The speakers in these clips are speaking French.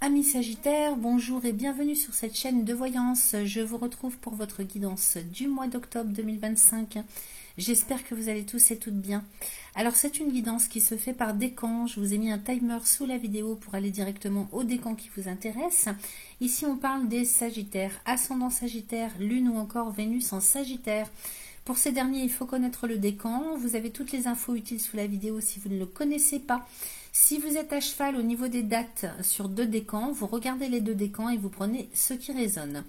Amis Sagittaires, bonjour et bienvenue sur cette chaîne de voyance. Je vous retrouve pour votre guidance du mois d'octobre 2025. J'espère que vous allez tous et toutes bien. Alors c'est une guidance qui se fait par décan. Je vous ai mis un timer sous la vidéo pour aller directement au décan qui vous intéresse. Ici on parle des Sagittaires, ascendant Sagittaire, Lune ou encore Vénus en Sagittaire. Pour ces derniers, il faut connaître le décan. Vous avez toutes les infos utiles sous la vidéo si vous ne le connaissez pas. Si vous êtes à cheval au niveau des dates sur deux décans, vous regardez les deux décans et vous prenez ce qui résonne.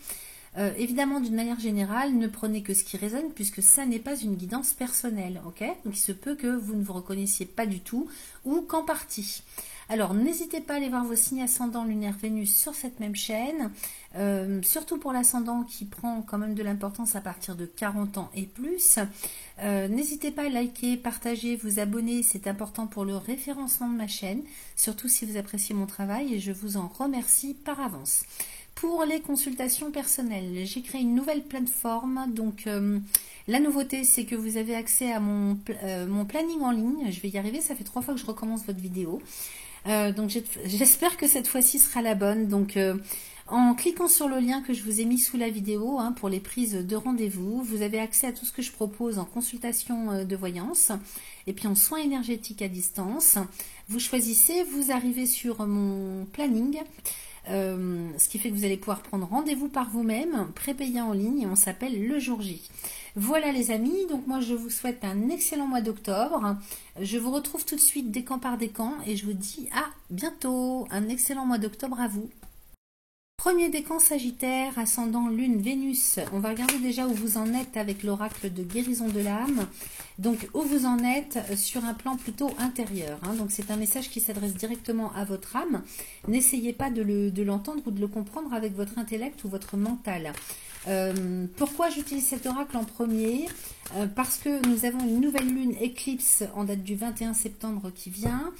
Évidemment, d'une manière générale, ne prenez que ce qui résonne puisque ça n'est pas une guidance personnelle. Ok, donc il se peut que vous ne vous reconnaissiez pas du tout ou qu'en partie. Alors, n'hésitez pas à aller voir vos signes ascendants lunaire Vénus sur cette même chaîne, surtout pour l'ascendant qui prend quand même de l'importance à partir de 40 ans et plus. N'hésitez pas à liker, partager, vous abonner, c'est important pour le référencement de ma chaîne, surtout si vous appréciez mon travail et je vous en remercie par avance. Pour les consultations personnelles, j'ai créé une nouvelle plateforme. Donc, la nouveauté, c'est que vous avez accès à mon planning en ligne. Je vais y arriver, ça fait 3 fois que je recommence votre vidéo. Donc, j'espère que cette fois-ci sera la bonne. Donc, en cliquant sur le lien que je vous ai mis sous la vidéo pour les prises de rendez-vous, vous avez accès à tout ce que je propose en consultation de voyance et puis en soins énergétiques à distance. Vous choisissez, vous arrivez sur mon planning. Ce qui fait que vous allez pouvoir prendre rendez-vous par vous-même, prépayé en ligne et on s'appelle le jour J. Voilà les amis, donc moi je vous souhaite un excellent mois d'octobre. Je vous retrouve tout de suite décan par décan et je vous dis à bientôt. Un excellent mois d'octobre à vous. Premier décan Sagittaire, ascendant Lune, Vénus. On va regarder déjà où vous en êtes avec l'oracle de guérison de l'âme. Donc, où vous en êtes sur un plan plutôt intérieur. Donc, c'est un message qui s'adresse directement à votre âme. N'essayez pas de l'entendre ou de le comprendre avec votre intellect ou votre mental. Pourquoi j'utilise cet oracle en premier? Parce que nous avons une nouvelle lune éclipse en date du 21 septembre qui vient,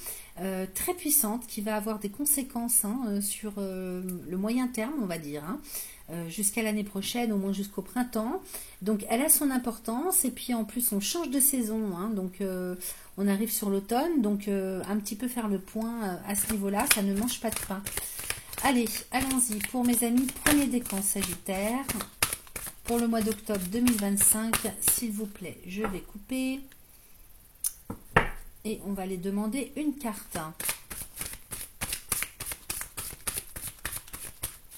très puissante, qui va avoir des conséquences sur le moyen terme, on va dire, jusqu'à l'année prochaine, au moins jusqu'au printemps. Donc elle a son importance, et puis en plus on change de saison, donc on arrive sur l'automne, donc un petit peu faire le point à ce niveau-là, ça ne mange pas de pain. Allez, allons-y. Pour mes amis, premier décan Sagittaire. Pour le mois d'octobre 2025, s'il vous plaît, je vais couper. Et on va aller demander une carte.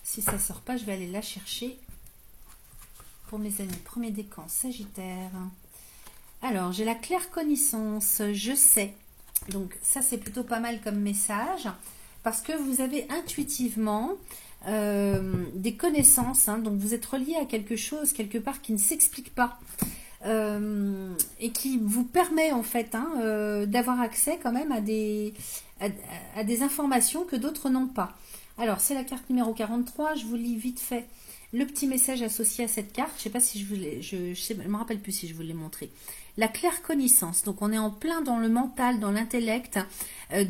Si ça ne sort pas, je vais aller la chercher. Pour mes amis, premier décan Sagittaire. Alors, j'ai la claire connaissance, je sais. Donc, ça, c'est plutôt pas mal comme message. Parce que vous avez intuitivement des connaissances, donc vous êtes relié à quelque chose, quelque part, qui ne s'explique pas. Et qui vous permet en fait d'avoir accès quand même à des informations que d'autres n'ont pas. Alors, c'est la carte numéro 43, je vous lis vite fait le petit message associé à cette carte. Je sais pas si je me rappelle plus si je vous l'ai montré. La claire connaissance. Donc, on est en plein dans le mental, dans l'intellect,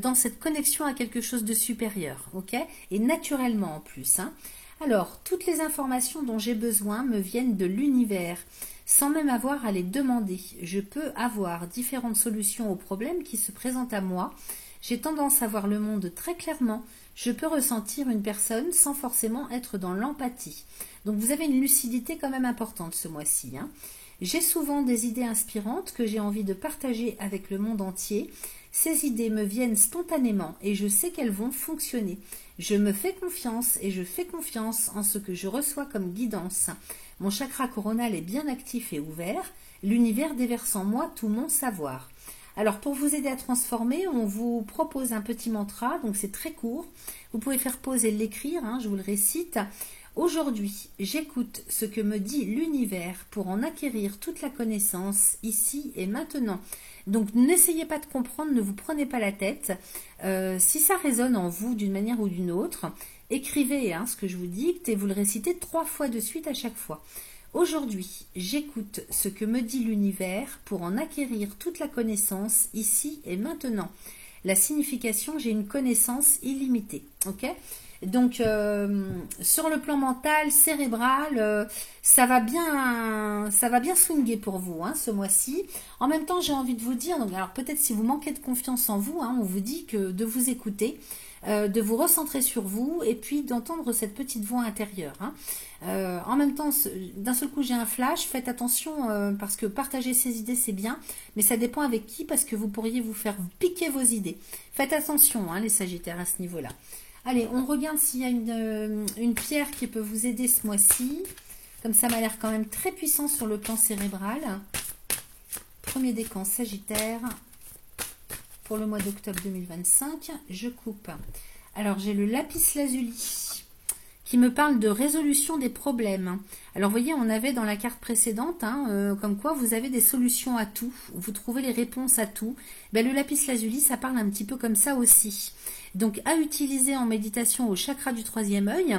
dans cette connexion à quelque chose de supérieur, ok? Et naturellement en plus. Alors, toutes les informations dont j'ai besoin me viennent de l'univers, sans même avoir à les demander. Je peux avoir différentes solutions aux problèmes qui se présentent à moi. J'ai tendance à voir le monde très clairement. Je peux ressentir une personne sans forcément être dans l'empathie. Donc, vous avez une lucidité quand même importante ce mois-ci. J'ai souvent des idées inspirantes que j'ai envie de partager avec le monde entier. Ces idées me viennent spontanément et je sais qu'elles vont fonctionner. Je me fais confiance et je fais confiance en ce que je reçois comme guidance. Mon chakra coronal est bien actif et ouvert. L'univers déverse en moi tout mon savoir. Alors, pour vous aider à transformer, on vous propose un petit mantra, donc c'est très court. Vous pouvez faire pause et l'écrire, je vous le récite. Aujourd'hui, j'écoute ce que me dit l'univers pour en acquérir toute la connaissance ici et maintenant. Donc, n'essayez pas de comprendre, ne vous prenez pas la tête. Si ça résonne en vous d'une manière ou d'une autre, écrivez ce que je vous dicte et vous le récitez 3 fois de suite à chaque fois. Aujourd'hui, j'écoute ce que me dit l'univers pour en acquérir toute la connaissance ici et maintenant. La signification, j'ai une connaissance illimitée. Ok ? Donc, sur le plan mental, cérébral, ça va bien swinguer pour vous ce mois-ci. En même temps, j'ai envie de vous dire, donc, alors peut-être si vous manquez de confiance en vous, on vous dit que de vous écouter, de vous recentrer sur vous et puis d'entendre cette petite voix intérieure. Hein. En même temps, d'un seul coup, j'ai un flash. Faites attention parce que partager ses idées, c'est bien, mais ça dépend avec qui parce que vous pourriez vous faire piquer vos idées. Faites attention, hein, les Sagittaires, à ce niveau-là. Allez, on regarde s'il y a une pierre qui peut vous aider ce mois-ci. Comme ça m'a l'air quand même très puissant sur le plan cérébral. Premier décan Sagittaire pour le mois d'octobre 2025. Je coupe. Alors, j'ai le lapis lazuli qui me parle de résolution des problèmes. Alors, vous voyez, on avait dans la carte précédente, hein, comme quoi vous avez des solutions à tout. Vous trouvez les réponses à tout. Ben, le lapis lazuli, ça parle un petit peu comme ça aussi. Donc, à utiliser en méditation au chakra du troisième œil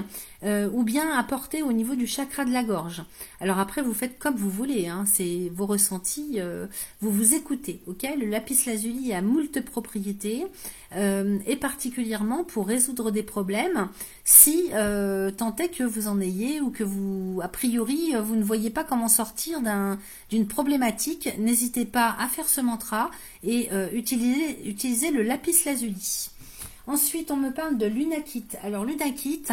ou bien à porter au niveau du chakra de la gorge. Alors après, vous faites comme vous voulez. Hein, c'est vos ressentis. Vous vous écoutez. Ok. Le lapis lazuli a moult propriétés et particulièrement pour résoudre des problèmes si tant est que vous en ayez ou que vous, a priori, vous ne voyez pas comment sortir d'une problématique. N'hésitez pas à faire ce mantra et utiliser le lapis lazuli. Ensuite, on me parle de l'unakit. Alors, l'unakit,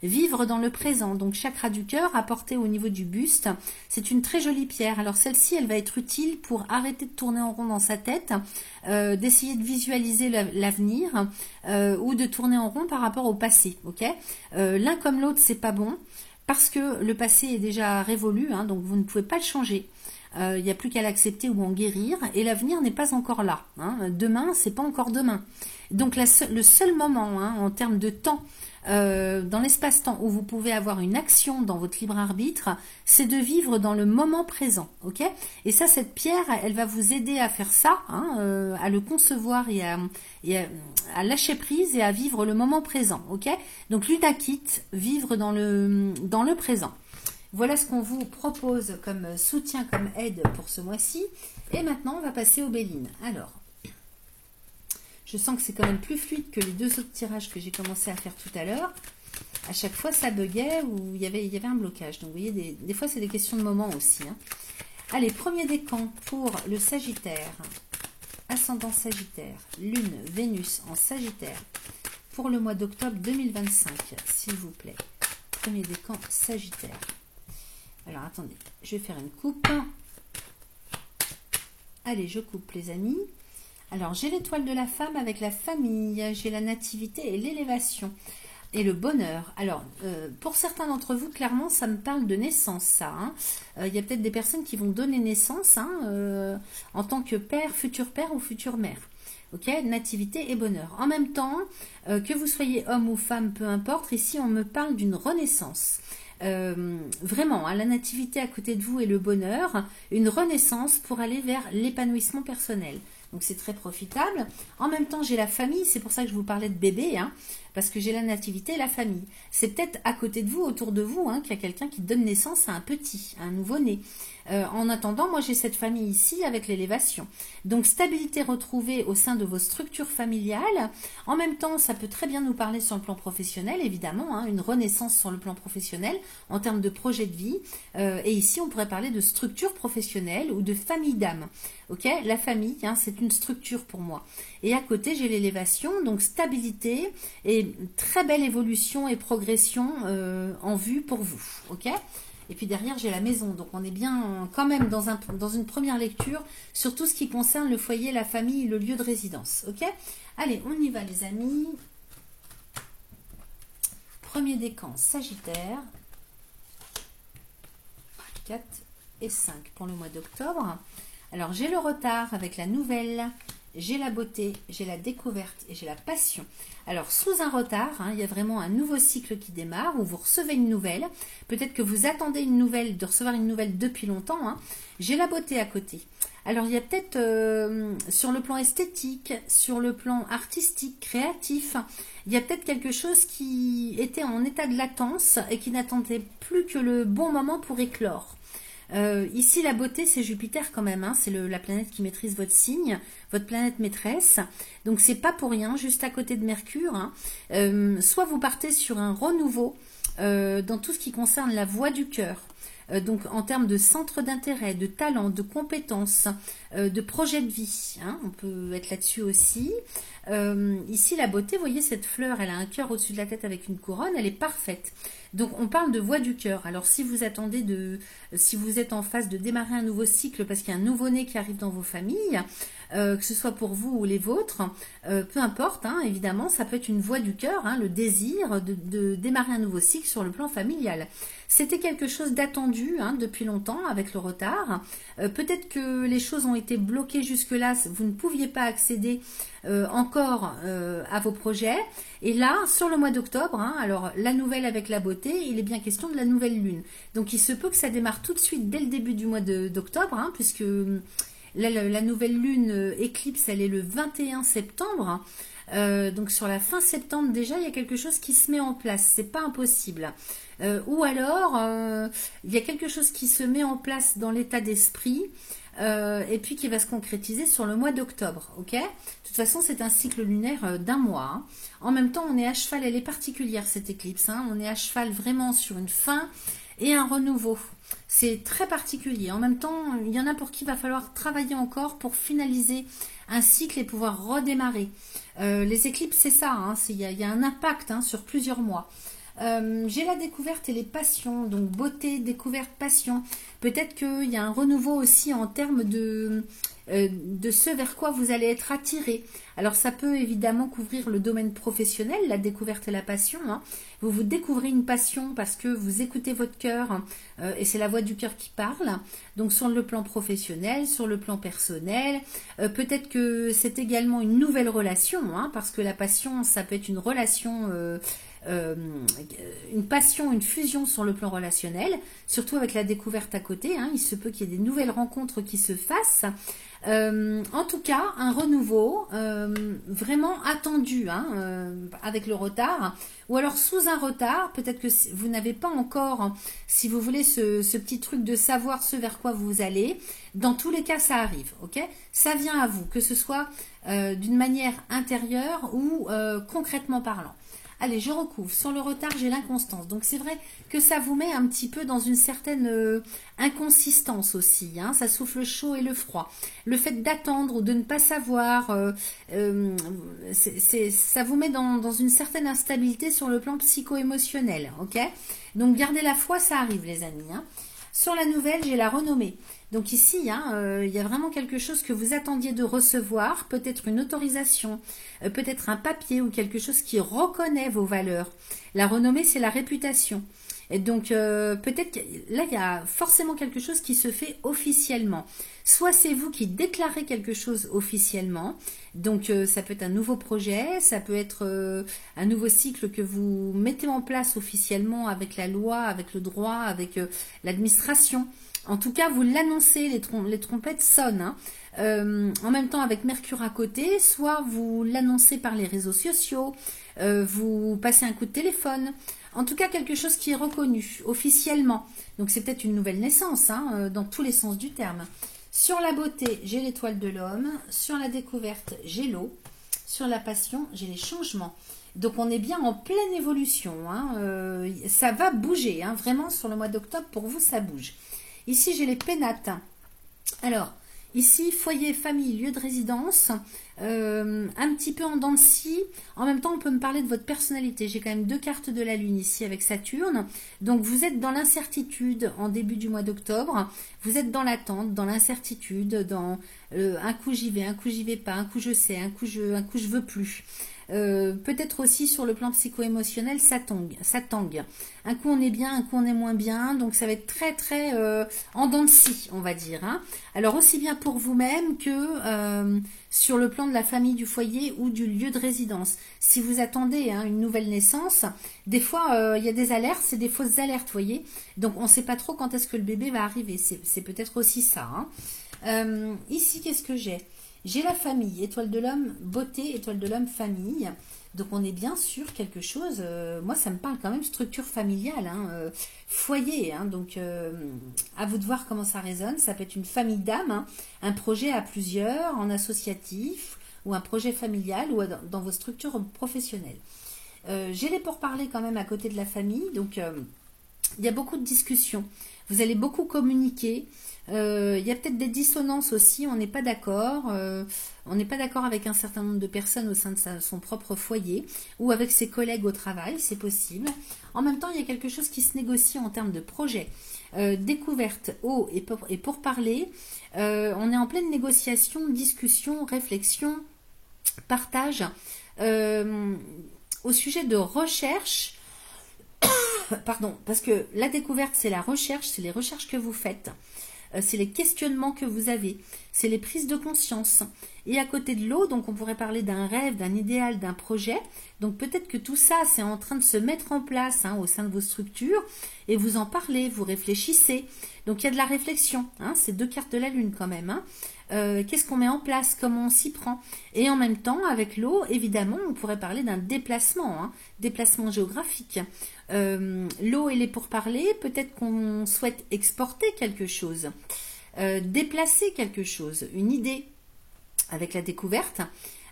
vivre dans le présent. Donc, chakra du cœur, apporté au niveau du buste. C'est une très jolie pierre. Alors, celle-ci, elle va être utile pour arrêter de tourner en rond dans sa tête, d'essayer de visualiser l'avenir ou de tourner en rond par rapport au passé. Ok. L'un comme l'autre, c'est pas bon parce que le passé est déjà révolu, hein, donc vous ne pouvez pas le changer. Il n'y a plus qu'à l'accepter ou en guérir et l'avenir n'est pas encore là. Hein. Demain, c'est pas encore demain. Donc le seul moment hein, en termes de temps, dans l'espace-temps où vous pouvez avoir une action dans votre libre arbitre, c'est de vivre dans le moment présent. Ok. Et ça, cette pierre, elle va vous aider à faire ça, hein, à le concevoir et à lâcher prise et à vivre le moment présent. Ok. Donc l'unakit, vivre dans le présent. Voilà ce qu'on vous propose comme soutien, comme aide pour ce mois-ci. Et maintenant, on va passer aux Bélines. Alors, je sens que c'est quand même plus fluide que les deux autres tirages que j'ai commencé à faire tout à l'heure. À chaque fois, ça buguait ou il y avait un blocage. Donc, vous voyez, des fois, c'est des questions de moment aussi. Hein. Allez, premier décan pour le Sagittaire. Ascendant Sagittaire. Lune, Vénus en Sagittaire. Pour le mois d'octobre 2025, s'il vous plaît. Premier décan Sagittaire. Alors, attendez, je vais faire une coupe. Allez, je coupe, les amis. Alors, j'ai l'étoile de la femme avec la famille. J'ai la nativité et l'élévation. Et le bonheur. Alors, pour certains d'entre vous, clairement, ça me parle de naissance, ça. Hein. Il y a peut-être des personnes qui vont donner naissance hein, en tant que futur père ou future mère. Ok, nativité et bonheur. En même temps, que vous soyez homme ou femme, peu importe, ici, on me parle d'une renaissance. Vraiment, hein, la nativité à côté de vous et le bonheur, une renaissance pour aller vers l'épanouissement personnel. Donc c'est très profitable. En même temps, j'ai la famille, c'est pour ça que je vous parlais de bébé, hein, parce que j'ai la nativité et la famille. C'est peut-être à côté de vous, autour de vous, hein, qu'il y a quelqu'un qui donne naissance à un petit, à un nouveau-né. En attendant, moi j'ai cette famille ici avec l'élévation. Donc stabilité retrouvée au sein de vos structures familiales. En même temps, ça peut très bien nous parler sur le plan professionnel, évidemment, hein, une renaissance sur le plan professionnel en termes de projet de vie. Et ici, on pourrait parler de structure professionnelle ou de famille d'âme. Ok, la famille, hein, c'est une structure pour moi. Et à côté, j'ai l'élévation, donc stabilité et très belle évolution et progression en vue pour vous. Ok. Et puis derrière, j'ai la maison. Donc, on est bien quand même dans une première lecture sur tout ce qui concerne le foyer, la famille, le lieu de résidence. Ok. Allez, on y va, les amis. Premier décan, Sagittaire. 4 et 5 pour le mois d'octobre. Alors, j'ai le retard avec la nouvelle. J'ai la beauté, j'ai la découverte et j'ai la passion. Alors, sous un retard, hein, il y a vraiment un nouveau cycle qui démarre où vous recevez une nouvelle. Peut-être que vous attendez de recevoir une nouvelle depuis longtemps. Hein. J'ai la beauté à côté. Alors, il y a peut-être sur le plan esthétique, sur le plan artistique, créatif, il y a peut-être quelque chose qui était en état de latence et qui n'attendait plus que le bon moment pour éclore. Ici, la beauté, c'est Jupiter quand même. Hein, c'est la planète qui maîtrise votre signe, votre planète maîtresse. Donc, c'est pas pour rien, juste à côté de Mercure. Hein. Soit vous partez sur un renouveau dans tout ce qui concerne la voie du cœur. donc en termes de centre d'intérêt, de talent, de compétences, de projet de vie, hein, on peut être là-dessus aussi. Ici, la beauté, vous voyez cette fleur, elle a un cœur au-dessus de la tête avec une couronne, elle est parfaite. Donc on parle de voix du cœur. Alors si vous attendez si vous êtes en phase de démarrer un nouveau cycle parce qu'il y a un nouveau-né qui arrive dans vos familles, que ce soit pour vous ou les vôtres, peu importe, hein, évidemment, ça peut être une voix du cœur, hein, le désir de démarrer un nouveau cycle sur le plan familial. C'était quelque chose d'attendu, hein, depuis longtemps avec le retard. Peut-être que les choses ont été bloquées jusque-là, vous ne pouviez pas accéder encore à vos projets. Et là, sur le mois d'octobre, hein, alors la nouvelle avec la beauté, il est bien question de la nouvelle lune. Donc il se peut que ça démarre tout de suite dès le début du mois d'octobre, hein, puisque la nouvelle lune éclipse, elle est le 21 septembre. Donc sur la fin septembre déjà, il y a quelque chose qui se met en place, c'est pas impossible. Ou alors, il y a quelque chose qui se met en place dans l'état d'esprit, et puis qui va se concrétiser sur le mois d'octobre, ok? De toute façon, c'est un cycle lunaire d'1 mois, hein. En même temps, on est à cheval, elle est particulière cette éclipse, hein. On est à cheval vraiment sur une fin et un renouveau. C'est très particulier. En même temps, il y en a pour qui il va falloir travailler encore pour finaliser un cycle et pouvoir redémarrer. Les éclipses, c'est ça, hein, il y a un impact, hein, sur plusieurs mois. J'ai la découverte et les passions, donc beauté, découverte, passion. Peut-être qu'il y a un renouveau aussi en termes de ce vers quoi vous allez être attiré. Alors ça peut évidemment couvrir le domaine professionnel, la découverte et la passion, hein. Vous découvrez une passion parce que vous écoutez votre cœur, et c'est la voix du cœur qui parle. Donc sur le plan professionnel, sur le plan personnel, peut-être que c'est également une nouvelle relation, hein, parce que la passion, ça peut être une relation... une passion, une fusion sur le plan relationnel, surtout avec la découverte à côté, hein, il se peut qu'il y ait des nouvelles rencontres qui se fassent. En tout cas, un renouveau vraiment attendu, hein, avec le retard, ou alors sous un retard, peut-être que vous n'avez pas encore, si vous voulez, ce petit truc de savoir ce vers quoi vous allez. Dans tous les cas, ça arrive, ok? Ça vient à vous, que ce soit d'une manière intérieure ou concrètement parlant. Allez, je recouvre. Sur le retard, j'ai l'inconstance. Donc, c'est vrai que ça vous met un petit peu dans une certaine inconsistance aussi, hein. Ça souffle chaud et le froid. Le fait d'attendre ou de ne pas savoir, ça vous met dans une certaine instabilité sur le plan psycho-émotionnel, ok? Donc, gardez la foi, ça arrive, les amis, hein. Sur la nouvelle, j'ai la renommée. Donc ici, hein, il y a vraiment quelque chose que vous attendiez de recevoir, peut-être une autorisation, peut-être un papier ou quelque chose qui reconnaît vos valeurs. La renommée, c'est la réputation. Et donc, peut-être que là, il y a forcément quelque chose qui se fait officiellement. Soit c'est vous qui déclarez quelque chose officiellement, donc ça peut être un nouveau projet, ça peut être un nouveau cycle que vous mettez en place officiellement avec la loi, avec le droit, avec l'administration. En tout cas, vous l'annoncez, les trompettes sonnent, hein. En même temps avec Mercure à côté, soit vous l'annoncez par les réseaux sociaux, vous passez un coup de téléphone. En tout cas, quelque chose qui est reconnu officiellement. Donc, c'est peut-être une nouvelle naissance, hein, dans tous les sens du terme. Sur la beauté, j'ai l'étoile de l'homme. Sur la découverte, j'ai l'eau. Sur la passion, j'ai les changements. Donc, on est bien en pleine évolution, hein. Ça va bouger, hein, vraiment, sur le mois d'octobre, pour vous, ça bouge. Ici, j'ai les pénates. Alors, ici, foyer, famille, lieu de résidence, un petit peu en dents de scie. En même temps, on peut me parler de votre personnalité. J'ai quand même 2 cartes de la Lune ici avec Saturne. Donc, vous êtes dans l'incertitude en début du mois d'octobre. Vous êtes dans l'attente, dans l'incertitude, dans un coup j'y vais, un coup j'y vais pas, un coup je sais, un coup je veux plus. Peut-être aussi sur le plan psycho-émotionnel, ça tangue. Un coup on est bien, un coup on est moins bien, donc ça va être très très en dents de scie, on va dire, hein. Alors aussi bien pour vous-même que sur le plan de la famille, du foyer ou du lieu de résidence. Si vous attendez, hein, une nouvelle naissance, des fois il y a des alertes, c'est des fausses alertes, vous voyez. Donc on ne sait pas trop quand est-ce que le bébé va arriver, c'est peut-être aussi ça, hein. Ici, qu'est-ce que j'ai? J'ai la famille, étoile de l'homme, beauté, étoile de l'homme, famille. Donc on est bien sur quelque chose, moi ça me parle quand même structure familiale, hein, foyer, hein, donc à vous de voir comment ça résonne. Ça peut être une famille d'âme, hein, un projet à plusieurs, en associatif, ou un projet familial, ou dans vos structures professionnelles. J'ai les pourparlers quand même à côté de la famille, donc il y a beaucoup de discussions. Vous allez beaucoup communiquer. Il y a peut-être des dissonances aussi. On n'est pas d'accord. On n'est pas d'accord avec un certain nombre de personnes au sein de son propre foyer ou avec ses collègues au travail. C'est possible. En même temps, il y a quelque chose qui se négocie en termes de projet. Découverte, haut et pour parler. On est en pleine négociation, discussion, réflexion, partage. Au sujet de recherche. Pardon, parce que la découverte, c'est la recherche, c'est les recherches que vous faites, c'est les questionnements que vous avez, c'est les prises de conscience. Et à côté de l'eau, donc on pourrait parler d'un rêve, d'un idéal, d'un projet. Donc peut-être que tout ça, c'est en train de se mettre en place au sein de vos structures, et vous en parlez, vous réfléchissez. Donc il y a de la réflexion, c'est 2 cartes de la lune quand même. Qu'est-ce qu'on met en place, comment on s'y prend. Et en même temps, avec l'eau, évidemment, on pourrait parler d'un déplacement, déplacement géographique. L'eau, elle est pour parler, peut-être qu'on souhaite exporter quelque chose, déplacer quelque chose, une idée avec la découverte,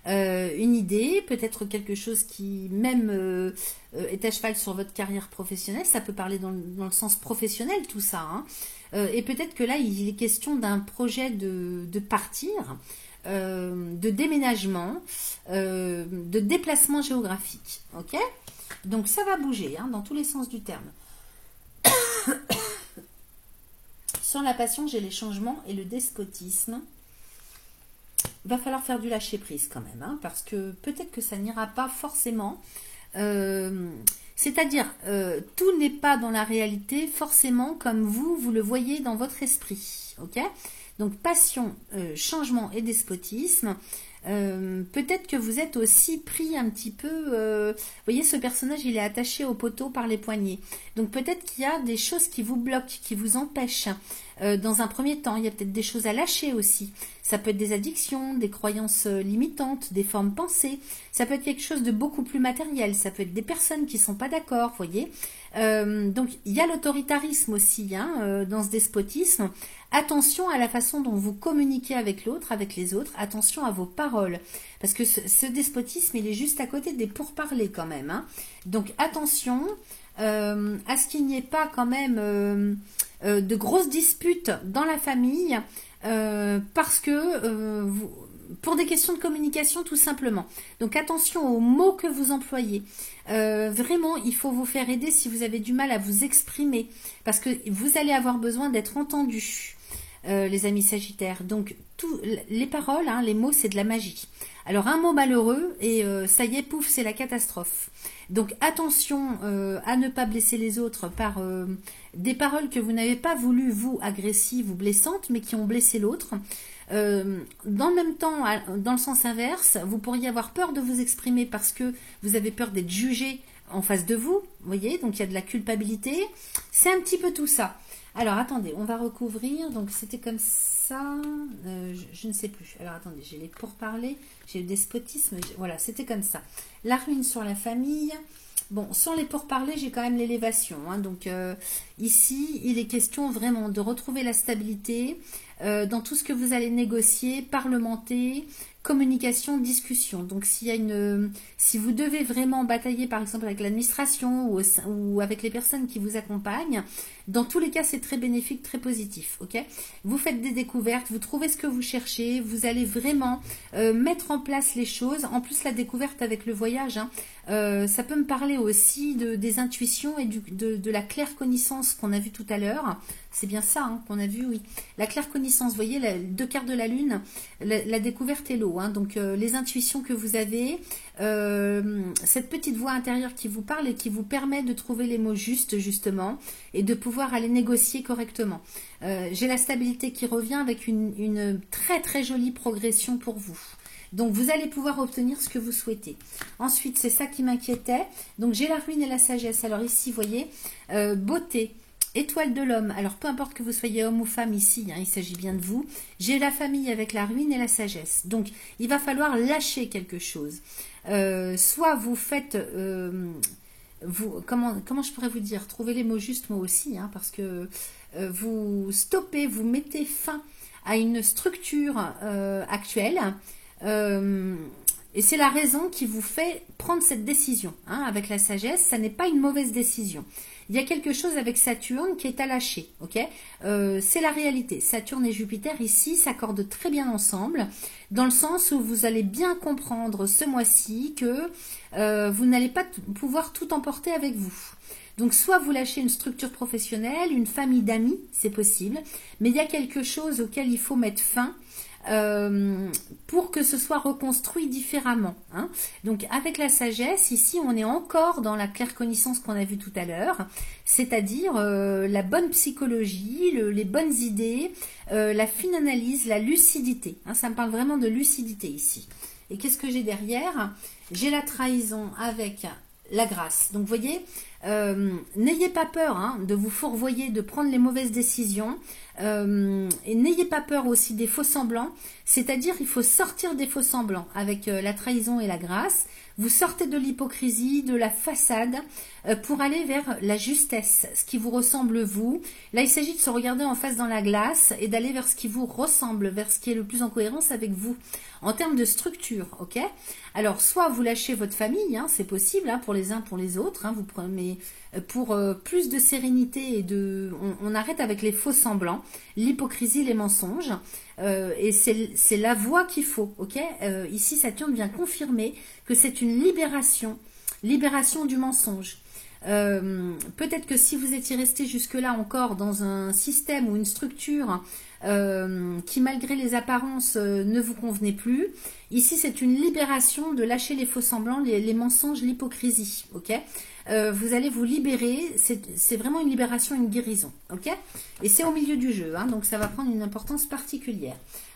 une idée, peut-être quelque chose qui même est à cheval sur votre carrière professionnelle, ça peut parler dans le sens professionnel tout ça, et peut-être que là il est question d'un projet de partir, de déménagement, de déplacement géographique, ok? Donc ça va bouger dans tous les sens du terme. Sur la passion, j'ai les changements et le despotisme. Va falloir faire du lâcher prise quand même, parce que peut-être que ça n'ira pas forcément. C'est-à-dire, tout n'est pas dans la réalité forcément comme vous le voyez dans votre esprit, ok? Donc passion, changement et despotisme. Peut-être que vous êtes aussi pris un petit peu, vous voyez, ce personnage il est attaché au poteau par les poignets, donc peut-être qu'il y a des choses qui vous bloquent, qui vous empêchent. Dans un premier temps, il y a peut-être des choses à lâcher aussi. Ça peut être des addictions, des croyances limitantes, des formes pensées. Ça peut être quelque chose de beaucoup plus matériel. Ça peut être des personnes qui ne sont pas d'accord, vous voyez. Donc, il y a l'autoritarisme aussi dans ce despotisme. Attention à la façon dont vous communiquez avec l'autre, avec les autres. Attention à vos paroles. Parce que ce despotisme, il est juste à côté des pourparlers quand même. Donc, attention à ce qu'il n'y ait pas quand même de grosses disputes dans la famille parce que pour des questions de communication tout simplement. Donc attention aux mots que vous employez. Vraiment, il faut vous faire aider si vous avez du mal à vous exprimer parce que vous allez avoir besoin d'être entendu. Les amis Sagittaires. Donc, les paroles, les mots, c'est de la magie. Alors, un mot malheureux, et ça y est, pouf, c'est la catastrophe. Donc, attention à ne pas blesser les autres par des paroles que vous n'avez pas voulu, vous, agressives ou blessantes, mais qui ont blessé l'autre. Dans le même temps, dans le sens inverse, vous pourriez avoir peur de vous exprimer parce que vous avez peur d'être jugé en face de vous. Vous voyez, donc il y a de la culpabilité. C'est un petit peu tout ça. Alors, attendez, on va recouvrir. Donc, c'était comme ça. Je ne sais plus. Alors, attendez, j'ai les pourparlers, j'ai le despotisme. Voilà, c'était comme ça. La ruine sur la famille. Bon, sans les pourparlers, j'ai quand même l'élévation. Donc, ici, il est question vraiment de retrouver la stabilité dans tout ce que vous allez négocier, parlementer, communication, discussion. Donc, si vous devez vraiment batailler, par exemple, avec l'administration ou avec les personnes qui vous accompagnent, dans tous les cas, c'est très bénéfique, très positif. Ok ? Vous faites des découvertes, vous trouvez ce que vous cherchez, vous allez vraiment mettre en place les choses. En plus, la découverte avec le voyage, ça peut me parler aussi des intuitions et de la claire connaissance qu'on a vu tout à l'heure. C'est bien ça qu'on a vu, oui. La claire connaissance, vous voyez, les 2 quarts de la lune, la découverte et l'eau. Donc, les intuitions que vous avez, cette petite voix intérieure qui vous parle et qui vous permet de trouver les mots justes, justement, et de pouvoir aller négocier correctement. J'ai la stabilité qui revient avec une très très jolie progression pour vous. Donc, vous allez pouvoir obtenir ce que vous souhaitez. Ensuite, c'est ça qui m'inquiétait. Donc, j'ai la ruine et la sagesse. Alors ici, vous voyez, beauté, étoile de l'homme. Alors, peu importe que vous soyez homme ou femme ici, il s'agit bien de vous. J'ai la famille avec la ruine et la sagesse. Donc, il va falloir lâcher quelque chose. Soit vous faites... comment je pourrais vous dire? Trouvez les mots justes, moi aussi, parce que vous stoppez, vous mettez fin à une structure actuelle. Et c'est la raison qui vous fait prendre cette décision. Hein, avec la sagesse, ça n'est pas une mauvaise décision. Il y a quelque chose avec Saturne qui est à lâcher. Ok, c'est la réalité. Saturne et Jupiter ici s'accordent très bien ensemble, dans le sens où vous allez bien comprendre ce mois-ci que vous n'allez pas pouvoir tout emporter avec vous. Donc soit vous lâchez une structure professionnelle, une famille d'amis, c'est possible, mais il y a quelque chose auquel il faut mettre fin pour que ce soit reconstruit différemment. Hein. Donc avec la sagesse, ici on est encore dans la claircognissance qu'on a vue tout à l'heure, c'est-à-dire la bonne psychologie, les bonnes idées, la fine analyse, la lucidité. Hein, ça me parle vraiment de lucidité ici. Et qu'est-ce que j'ai derrière? J'ai la trahison avec la grâce. Donc vous voyez, n'ayez pas peur hein, de vous fourvoyer, de prendre les mauvaises décisions, et n'ayez pas peur aussi des faux semblants, c'est-à-dire il faut sortir des faux semblants avec la trahison et la grâce. Vous sortez de l'hypocrisie, de la façade, pour aller vers la justesse, ce qui vous ressemble vous. Là, il s'agit de se regarder en face dans la glace et d'aller vers ce qui vous ressemble, vers ce qui est le plus en cohérence avec vous, en termes de structure, ok? Alors, soit vous lâchez votre famille, hein, c'est possible, hein, pour les uns, pour les autres, hein, vous prenez, pour plus de sérénité et on arrête avec les faux semblants, l'hypocrisie, les mensonges, et c'est la voie qu'il faut, ok? Ici, Saturne vient confirmer que c'est une libération du mensonge. Peut-être que si vous étiez resté jusque-là encore dans un système ou une structure qui malgré les apparences ne vous convenait plus, ici c'est une libération de lâcher les faux semblants, les mensonges, l'hypocrisie, ok? Vous allez vous libérer, c'est vraiment une libération, une guérison, ok? Et c'est au milieu du jeu, hein, donc ça va prendre une importance particulière.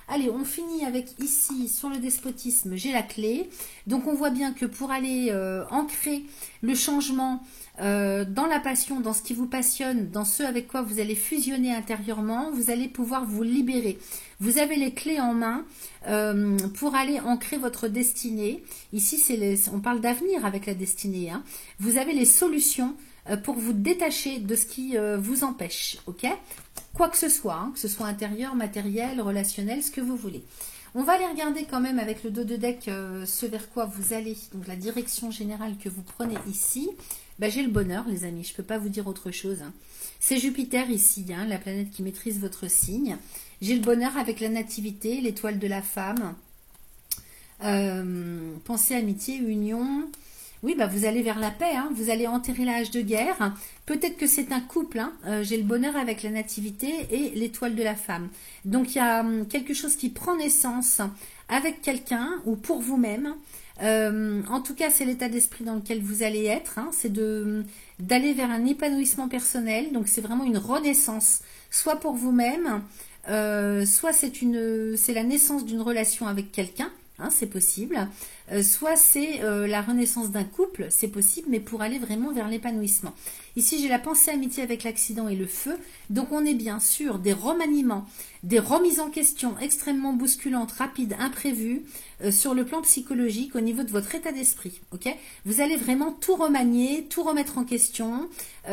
Allez, on finit avec ici, sur le despotisme, j'ai la clé. Donc on voit bien que pour aller ancrer le changement dans la passion, dans ce qui vous passionne, dans ce avec quoi vous allez fusionner intérieurement, vous allez pouvoir vous libérer. Vous avez les clés en main pour aller ancrer votre destinée. Ici, on parle d'avenir avec la destinée. Hein. Vous avez les solutions pour vous détacher de ce qui vous empêche, ok? Quoi que ce soit, hein, que ce soit intérieur, matériel, relationnel, ce que vous voulez. On va aller regarder quand même avec le dos de deck ce vers quoi vous allez, donc la direction générale que vous prenez ici. Ben, j'ai le bonheur, les amis, je ne peux pas vous dire autre chose. Hein. C'est Jupiter ici, hein, la planète qui maîtrise votre signe. J'ai le bonheur avec la nativité, l'étoile de la femme. Pensée, amitié, union. Oui, bah vous allez vers la paix, hein. Vous allez enterrer l'âge de guerre. Peut-être que c'est un couple. Hein. J'ai le bonheur avec la nativité et l'étoile de la femme. Donc il y a quelque chose qui prend naissance avec quelqu'un ou pour vous-même. En tout cas, c'est l'état d'esprit dans lequel vous allez être. Hein. C'est d'aller vers un épanouissement personnel. Donc c'est vraiment une renaissance, soit pour vous-même, soit c'est la naissance d'une relation avec quelqu'un. Hein, c'est possible, soit c'est la renaissance d'un couple, c'est possible, mais pour aller vraiment vers l'épanouissement. Ici, j'ai la pensée amitié avec l'accident et le feu, donc on est bien sûr des remaniements, des remises en question extrêmement bousculantes, rapides, imprévues, sur le plan psychologique, au niveau de votre état d'esprit. Ok, vous allez vraiment tout remanier, tout remettre en question, il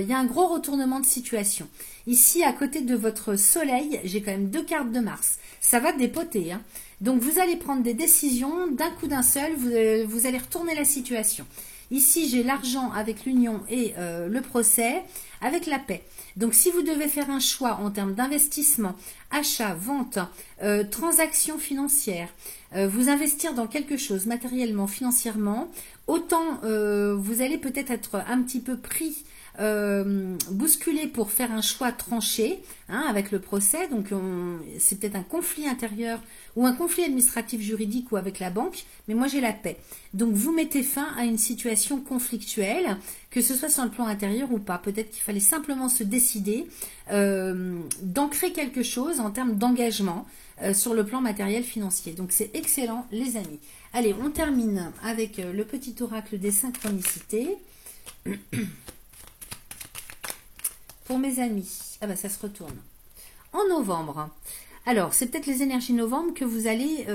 y a un gros retournement de situation. Ici, à côté de votre soleil, j'ai quand même 2 cartes de Mars, ça va dépoter, hein. Donc, vous allez prendre des décisions d'un coup d'un seul, vous allez retourner la situation. Ici, j'ai l'argent avec l'union et le procès avec la paix. Donc, si vous devez faire un choix en termes d'investissement, achat, vente, transaction financière, vous investir dans quelque chose matériellement, financièrement, autant vous allez peut-être être un petit peu pris, bousculé pour faire un choix tranché, hein, avec le procès. Donc c'est peut-être un conflit intérieur ou un conflit administratif juridique ou avec la banque, mais moi j'ai la paix. Donc vous mettez fin à une situation conflictuelle, que ce soit sur le plan intérieur ou pas. Peut-être qu'il fallait simplement se décider d'ancrer quelque chose en termes d'engagement sur le plan matériel financier. Donc c'est excellent, les amis. Allez, on termine avec le petit oracle des synchronicités. Pour mes amis, ah ben ça se retourne. En novembre, Alors, c'est peut-être les énergies novembre que vous allez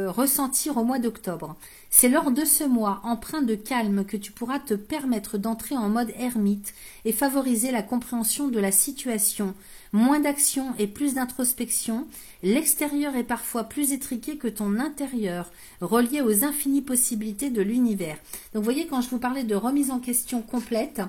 ressentir au mois d'octobre. C'est lors de ce mois empreint de calme que tu pourras te permettre d'entrer en mode ermite et favoriser la compréhension de la situation. Moins d'action et plus d'introspection. L'extérieur est parfois plus étriqué que ton intérieur, relié aux infinies possibilités de l'univers. Donc, vous voyez, quand je vous parlais de remise en question complète,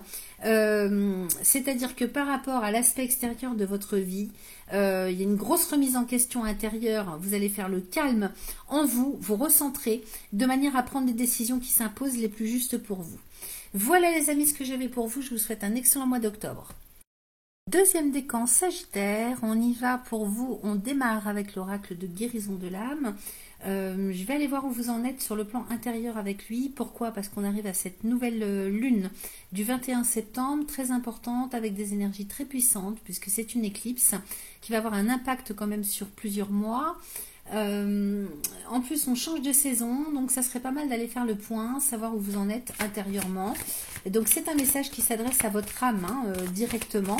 c'est-à-dire que par rapport à l'aspect extérieur de votre vie, il y a une grosse remise en question intérieure. Vous allez faire le calme en vous, vous recentrer de manière à prendre des décisions qui s'imposent les plus justes pour vous. Voilà les amis ce que j'avais pour vous. Je vous souhaite un excellent mois d'octobre. Deuxième décan Sagittaire, on y va pour vous, on démarre avec l'oracle de guérison de l'âme. Je vais aller voir où vous en êtes sur le plan intérieur avec lui. Pourquoi? Parce qu'on arrive à cette nouvelle lune du 21 septembre, très importante, avec des énergies très puissantes, puisque c'est une éclipse qui va avoir un impact quand même sur plusieurs mois. En plus on change de saison, donc ça serait pas mal d'aller faire le point, savoir où vous en êtes intérieurement. Et donc c'est un message qui s'adresse à votre âme directement,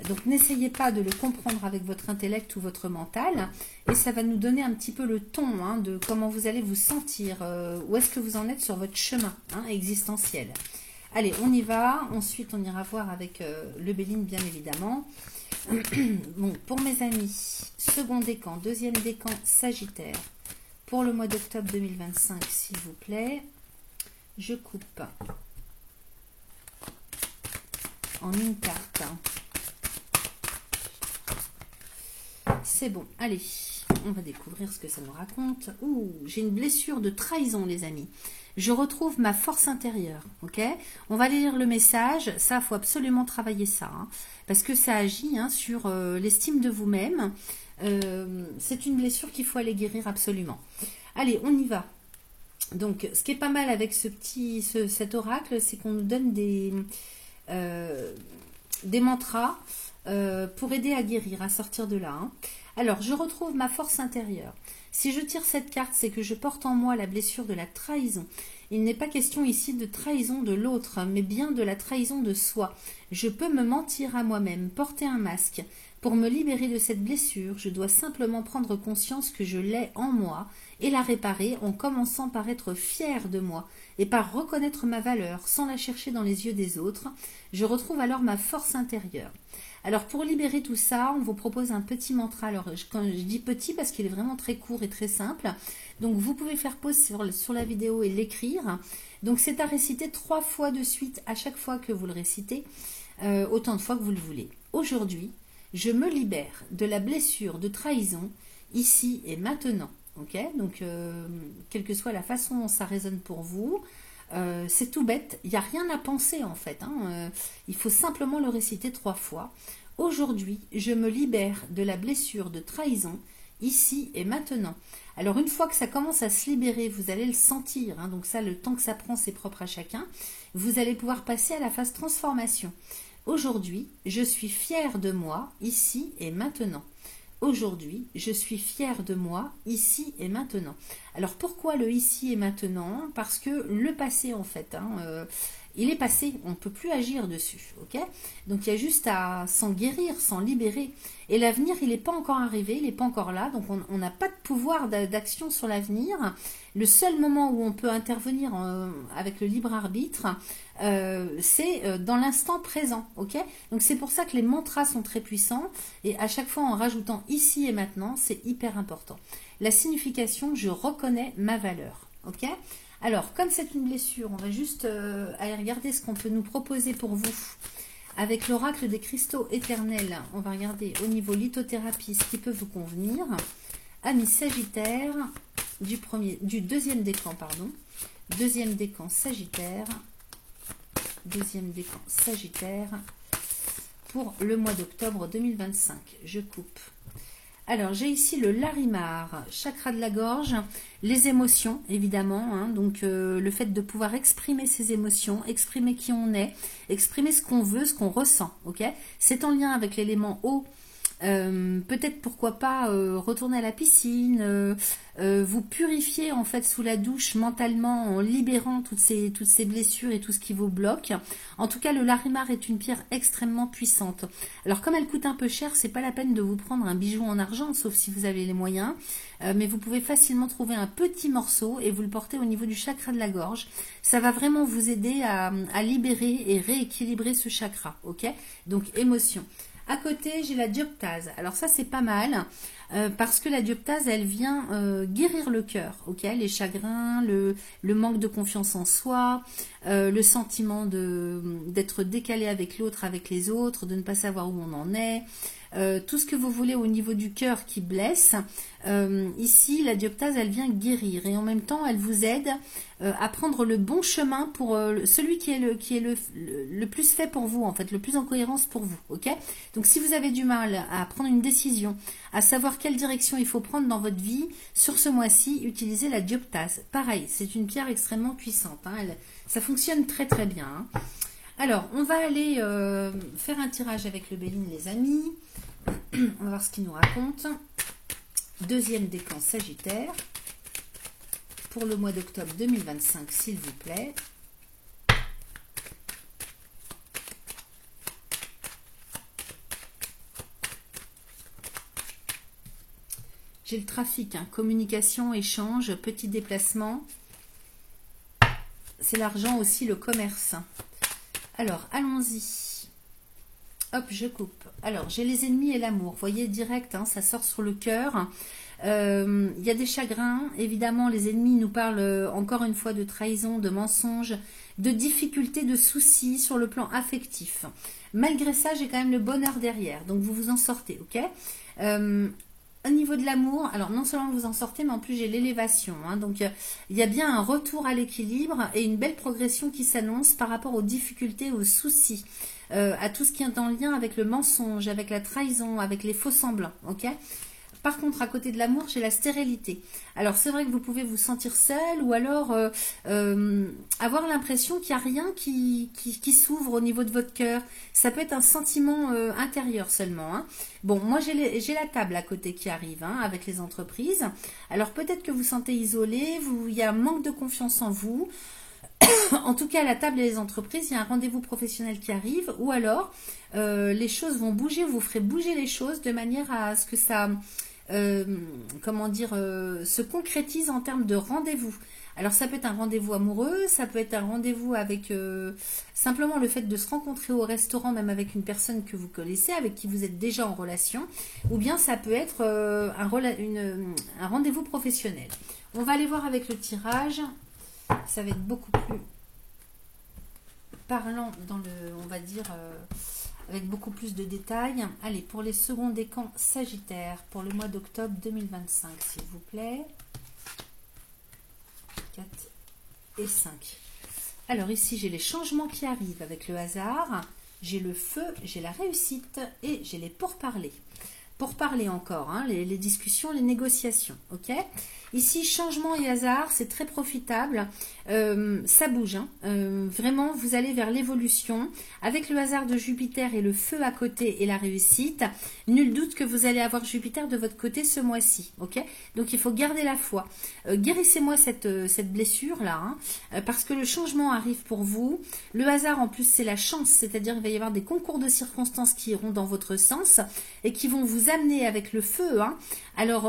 donc n'essayez pas de le comprendre avec votre intellect ou votre mental, et ça va nous donner un petit peu le ton de comment vous allez vous sentir, où est-ce que vous en êtes sur votre chemin existentiel. Allez, on y va. Ensuite on ira voir avec le Béline bien évidemment. Bon, pour mes amis, second décan, deuxième décan Sagittaire, pour le mois d'octobre 2025, s'il vous plaît, je coupe en une carte. C'est bon, allez, on va découvrir ce que ça nous raconte. Ouh, j'ai une blessure de trahison, les amis. Je retrouve ma force intérieure, ok? On va aller lire le message. Ça, il faut absolument travailler ça, parce que ça agit sur l'estime de vous-même. C'est une blessure qu'il faut aller guérir absolument. Allez, on y va. Donc, ce qui est pas mal avec cet oracle, c'est qu'on nous donne des mantras pour aider à guérir, à sortir de là. Alors, je retrouve ma force intérieure. Si je tire cette carte, c'est que je porte en moi la blessure de la trahison. Il n'est pas question ici de trahison de l'autre, mais bien de la trahison de soi. Je peux me mentir à moi-même, porter un masque. Pour me libérer de cette blessure, je dois simplement prendre conscience que je l'ai en moi et la réparer en commençant par être fière de moi et par reconnaître ma valeur sans la chercher dans les yeux des autres. Je retrouve alors ma force intérieure. Alors pour libérer tout ça, on vous propose un petit mantra. Alors quand je dis petit parce qu'il est vraiment très court et très simple. Donc vous pouvez faire pause sur la vidéo et l'écrire. Donc c'est à réciter 3 fois de suite à chaque fois que vous le récitez, autant de fois que vous le voulez. Aujourd'hui, je me libère de la blessure de trahison ici et maintenant. Ok, donc quelle que soit la façon dont ça résonne pour vous, c'est tout bête, il n'y a rien à penser en fait, il faut simplement le réciter 3 fois. Aujourd'hui, je me libère de la blessure de trahison ici et maintenant. Alors une fois que ça commence à se libérer, vous allez le sentir, donc ça, le temps que ça prend, c'est propre à chacun. Vous allez pouvoir passer à la phase transformation. Aujourd'hui, je suis fière de moi ici et maintenant. Aujourd'hui, je suis fière de moi, ici et maintenant. Alors, pourquoi le ici et maintenant? Parce que le passé, en fait, il est passé, on ne peut plus agir dessus, ok? Donc, il y a juste à s'en guérir, s'en libérer. Et l'avenir, il n'est pas encore arrivé, il n'est pas encore là, donc on n'a pas de pouvoir d'action sur l'avenir. Le seul moment où on peut intervenir avec le libre arbitre, c'est dans l'instant présent, ok? Donc c'est pour ça que les mantras sont très puissants, et à chaque fois en rajoutant ici et maintenant, c'est hyper important. La signification, je reconnais ma valeur, ok? Alors, comme c'est une blessure, on va juste aller regarder ce qu'on peut nous proposer pour vous. Avec l'oracle des cristaux éternels, on va regarder au niveau lithothérapie ce qui peut vous convenir. Amis Sagittaire, du deuxième décan, pardon. Deuxième décan Sagittaire. Deuxième décan Sagittaire pour le mois d'octobre 2025. Je coupe. Alors, j'ai ici le Larimar, chakra de la gorge, les émotions, évidemment. Donc, le fait de pouvoir exprimer ses émotions, exprimer qui on est, exprimer ce qu'on veut, ce qu'on ressent. Ok, c'est en lien avec l'élément eau Peut-être pourquoi pas retourner à la piscine, vous purifier en fait sous la douche mentalement en libérant toutes ces blessures et tout ce qui vous bloque. En tout cas, le Larimar est une pierre extrêmement puissante. Alors comme elle coûte un peu cher, c'est pas la peine de vous prendre un bijou en argent, sauf si vous avez les moyens. Mais vous pouvez facilement trouver un petit morceau et vous le porter au niveau du chakra de la gorge. Ça va vraiment vous aider à libérer et rééquilibrer ce chakra, ok? Donc émotion. À côté, j'ai la dioptase. Alors ça, c'est pas mal parce que la dioptase, elle vient guérir le cœur, ok? Les chagrins, le manque de confiance en soi, le sentiment d'être décalé avec l'autre, avec les autres, de ne pas savoir où on en est. Tout ce que vous voulez au niveau du cœur qui blesse. Ici, la dioptase, elle vient guérir et en même temps, elle vous aide à prendre le bon chemin pour celui qui est le plus fait pour vous, en fait, le plus en cohérence pour vous, ok? Donc, si vous avez du mal à prendre une décision, à savoir quelle direction il faut prendre dans votre vie, sur ce mois-ci, utilisez la dioptase. Pareil, c'est une pierre extrêmement puissante, hein, ça fonctionne très très bien, hein. Alors, on va aller faire un tirage avec le Béline, les amis. On va voir ce qu'il nous raconte. Deuxième décan Sagittaire. Pour le mois d'octobre 2025, s'il vous plaît. J'ai le trafic, hein, communication, échange, petit déplacement. C'est l'argent aussi, le commerce. Alors, allons-y. Hop, je coupe. Alors, j'ai les ennemis et l'amour. Vous voyez, direct, hein, ça sort sur le cœur. Il y a des chagrins. Évidemment, les ennemis nous parlent encore une fois de trahison, de mensonges, de difficultés, de soucis sur le plan affectif. Malgré ça, j'ai quand même le bonheur derrière. Donc, vous vous en sortez, ok? Au niveau de l'amour, alors non seulement vous en sortez, mais en plus j'ai l'élévation, hein, donc il y a bien un retour à l'équilibre et une belle progression qui s'annonce par rapport aux difficultés, aux soucis, à tout ce qui est en lien avec le mensonge, avec la trahison, avec les faux semblants, ok? Par contre, à côté de l'amour, j'ai la stérilité. Alors, c'est vrai que vous pouvez vous sentir seul ou alors avoir l'impression qu'il n'y a rien qui s'ouvre au niveau de votre cœur. Ça peut être un sentiment intérieur seulement, hein. Bon, moi, j'ai la table à côté qui arrive, hein, avec les entreprises. Alors, peut-être que vous sentez isolé, il y a un manque de confiance en vous. En tout cas, à la table et les entreprises, il y a un rendez-vous professionnel qui arrive, ou alors les choses vont bouger, vous ferez bouger les choses de manière à ce que ça, comment dire, se concrétise en termes de rendez-vous. Alors ça peut être un rendez-vous amoureux, ça peut être un rendez-vous avec simplement le fait de se rencontrer au restaurant, même avec une personne que vous connaissez, avec qui vous êtes déjà en relation, ou bien ça peut être un rendez-vous professionnel. On va aller voir avec le tirage. Ça va être beaucoup plus parlant dans on va dire, avec beaucoup plus de détails. Allez, pour les seconds décans Sagittaire, pour le mois d'octobre 2025, s'il vous plaît. 4 et 5. Alors ici, j'ai les changements qui arrivent avec le hasard. J'ai le feu, j'ai la réussite et j'ai les pourparlers. Pour parler encore, hein, les discussions, les négociations, ok? Ici, changement et hasard, c'est très profitable. Ça bouge, hein. Vraiment, vous allez vers l'évolution. Avec le hasard de Jupiter et le feu à côté et la réussite, nul doute que vous allez avoir Jupiter de votre côté ce mois-ci, ok? Donc, il faut garder la foi. Guérissez-moi cette blessure-là, hein, parce que le changement arrive pour vous. Le hasard, en plus, c'est la chance, c'est-à-dire qu'il va y avoir des concours de circonstances qui iront dans votre sens et qui vont vous amener avec le feu, hein. Alors,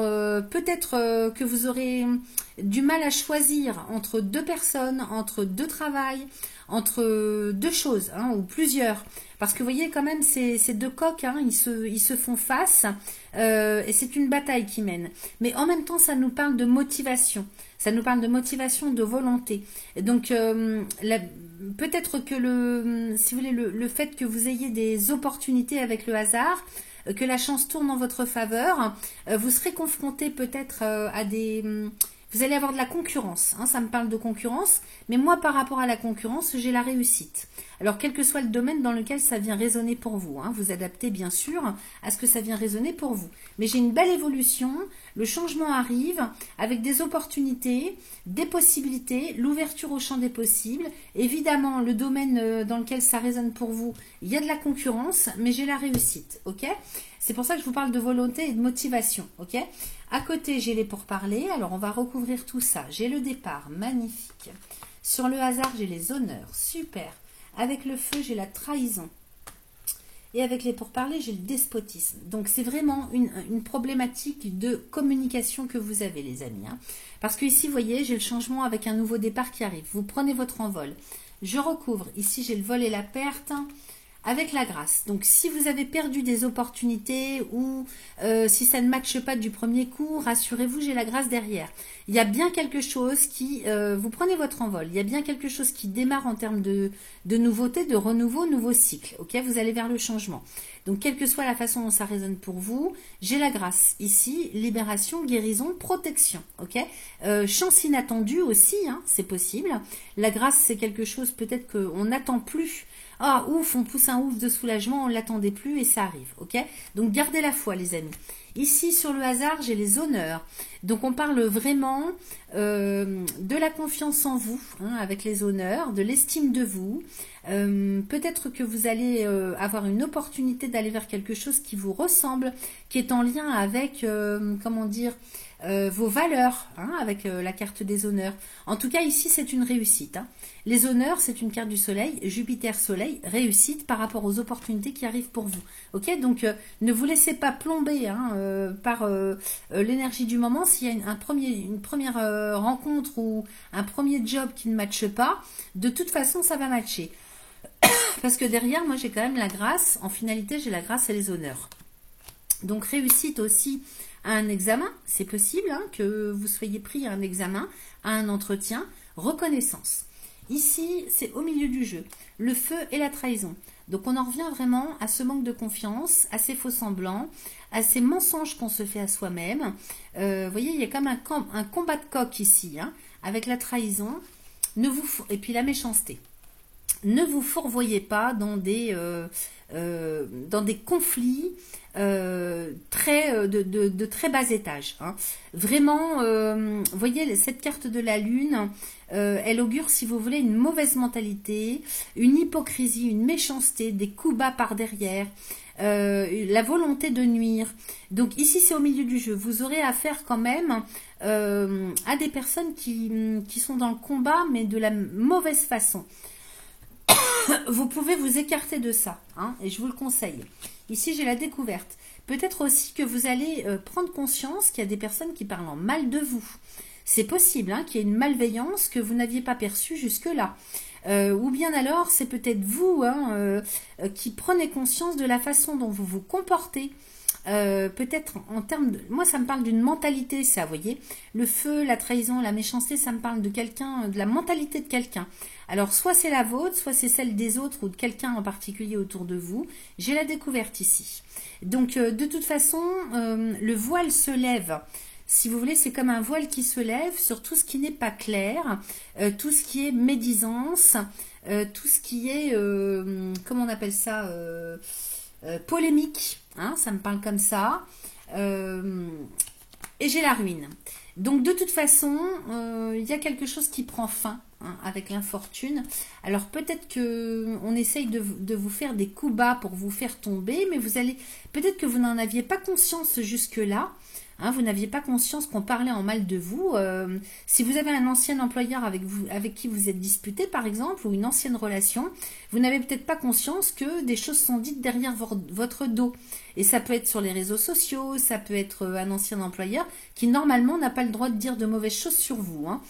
peut-être que vous aurez du mal à choisir entre deux personnes, entre deux travails, entre deux choses, hein, ou plusieurs. Parce que vous voyez quand même ces deux coqs, hein, ils se font face et c'est une bataille qui mène. Mais en même temps, ça nous parle de motivation. Ça nous parle de motivation, de volonté. Et donc, peut-être que si vous voulez, le fait que vous ayez des opportunités avec le hasard, que la chance tourne en votre faveur, vous serez confronté peut-être à vous allez avoir de la concurrence, hein, ça me parle de concurrence, mais moi par rapport à la concurrence, j'ai la réussite. Alors, quel que soit le domaine dans lequel ça vient résonner pour vous, hein, vous adaptez bien sûr à ce que ça vient résonner pour vous. Mais j'ai une belle évolution, le changement arrive avec des opportunités, des possibilités, l'ouverture au champ des possibles. Évidemment, le domaine dans lequel ça résonne pour vous, il y a de la concurrence, mais j'ai la réussite, ok? C'est pour ça que je vous parle de volonté et de motivation, ok? À côté, j'ai les pourparlers. Alors, on va recouvrir tout ça. J'ai le départ, magnifique. Sur le hasard, j'ai les honneurs, super. Avec le feu, j'ai la trahison. Et avec les pourparlers, j'ai le despotisme. Donc, c'est vraiment une problématique de communication que vous avez, les amis. Hein. Parce que ici, vous voyez, j'ai le changement avec un nouveau départ qui arrive. Vous prenez votre envol. Je recouvre. Ici, j'ai le vol et la perte. Avec la grâce. Donc, si vous avez perdu des opportunités ou si ça ne matche pas du premier coup, rassurez-vous, j'ai la grâce derrière. Il y a bien quelque chose qui... vous prenez votre envol. Il y a bien quelque chose qui démarre en termes de nouveauté, de renouveau, nouveau cycle. Ok, vous allez vers le changement. Donc, quelle que soit la façon dont ça résonne pour vous, j'ai la grâce. Ici, libération, guérison, protection. Ok, chance inattendue aussi, hein, c'est possible. La grâce, c'est quelque chose peut-être qu'on n'attend plus. Ah, ouf, on pousse un ouf de soulagement, on ne l'attendait plus et ça arrive, ok? Donc, gardez la foi, les amis. Ici, sur le hasard, j'ai les honneurs. Donc, on parle vraiment de la confiance en vous, hein, avec les honneurs, de l'estime de vous. Peut-être que vous allez avoir une opportunité d'aller vers quelque chose qui vous ressemble, qui est en lien avec, comment dire, vos valeurs, hein, avec la carte des honneurs. En tout cas, ici, c'est une réussite. Hein. Les honneurs, c'est une carte du soleil, Jupiter-soleil, réussite par rapport aux opportunités qui arrivent pour vous. Ok, donc ne vous laissez pas plomber par l'énergie du moment. S'il y a une première rencontre ou un premier job qui ne matche pas, de toute façon, ça va matcher. Parce que derrière, moi, j'ai quand même la grâce. En finalité, j'ai la grâce et les honneurs. Donc, réussite aussi à un examen. C'est possible hein, que vous soyez pris à un examen, à un entretien. Reconnaissance. Ici, c'est au milieu du jeu. Le feu et la trahison. Donc, on en revient vraiment à ce manque de confiance, à ces faux-semblants, à ces mensonges qu'on se fait à soi-même. Vous voyez, il y a comme un combat de coq ici, hein, avec la trahison et puis la méchanceté. Ne vous fourvoyez pas dans des conflits de très bas étage. Hein. Vraiment, vous voyez, cette carte de la lune, elle augure, si vous voulez, une mauvaise mentalité, une hypocrisie, une méchanceté, des coups bas par derrière, la volonté de nuire. Donc ici, c'est au milieu du jeu. Vous aurez affaire quand même à des personnes qui sont dans le combat, mais de la mauvaise façon. Vous pouvez vous écarter de ça, hein, et je vous le conseille. Ici, j'ai la découverte. Peut-être aussi que vous allez prendre conscience qu'il y a des personnes qui parlent en mal de vous. C'est possible hein, qu'il y ait une malveillance que vous n'aviez pas perçue jusque-là. Ou bien alors, c'est peut-être vous hein, qui prenez conscience de la façon dont vous vous comportez. Peut-être en termes de... Moi, ça me parle d'une mentalité, ça, vous voyez. Le feu, la trahison, la méchanceté, ça me parle de quelqu'un, de la mentalité de quelqu'un. Alors, soit c'est la vôtre, soit c'est celle des autres ou de quelqu'un en particulier autour de vous. J'ai la découverte ici. Donc, de toute façon, le voile se lève. Si vous voulez, c'est comme un voile qui se lève sur tout ce qui n'est pas clair, tout ce qui est médisance, tout ce qui est, comment on appelle ça, polémique, hein, ça me parle comme ça. Et j'ai la ruine. Donc de toute façon, il y a quelque chose qui prend fin hein, avec l'infortune. Alors peut-être que on essaye de vous faire des coups bas pour vous faire tomber, mais vous allez peut-être que vous n'en aviez pas conscience jusque-là. Hein, vous n'aviez pas conscience qu'on parlait en mal de vous. Si vous avez un ancien employeur avec qui vous êtes disputé, par exemple, ou une ancienne relation, vous n'avez peut-être pas conscience que des choses sont dites derrière votre dos. Et ça peut être sur les réseaux sociaux, ça peut être un ancien employeur qui, normalement, n'a pas le droit de dire de mauvaises choses sur vous. Hein.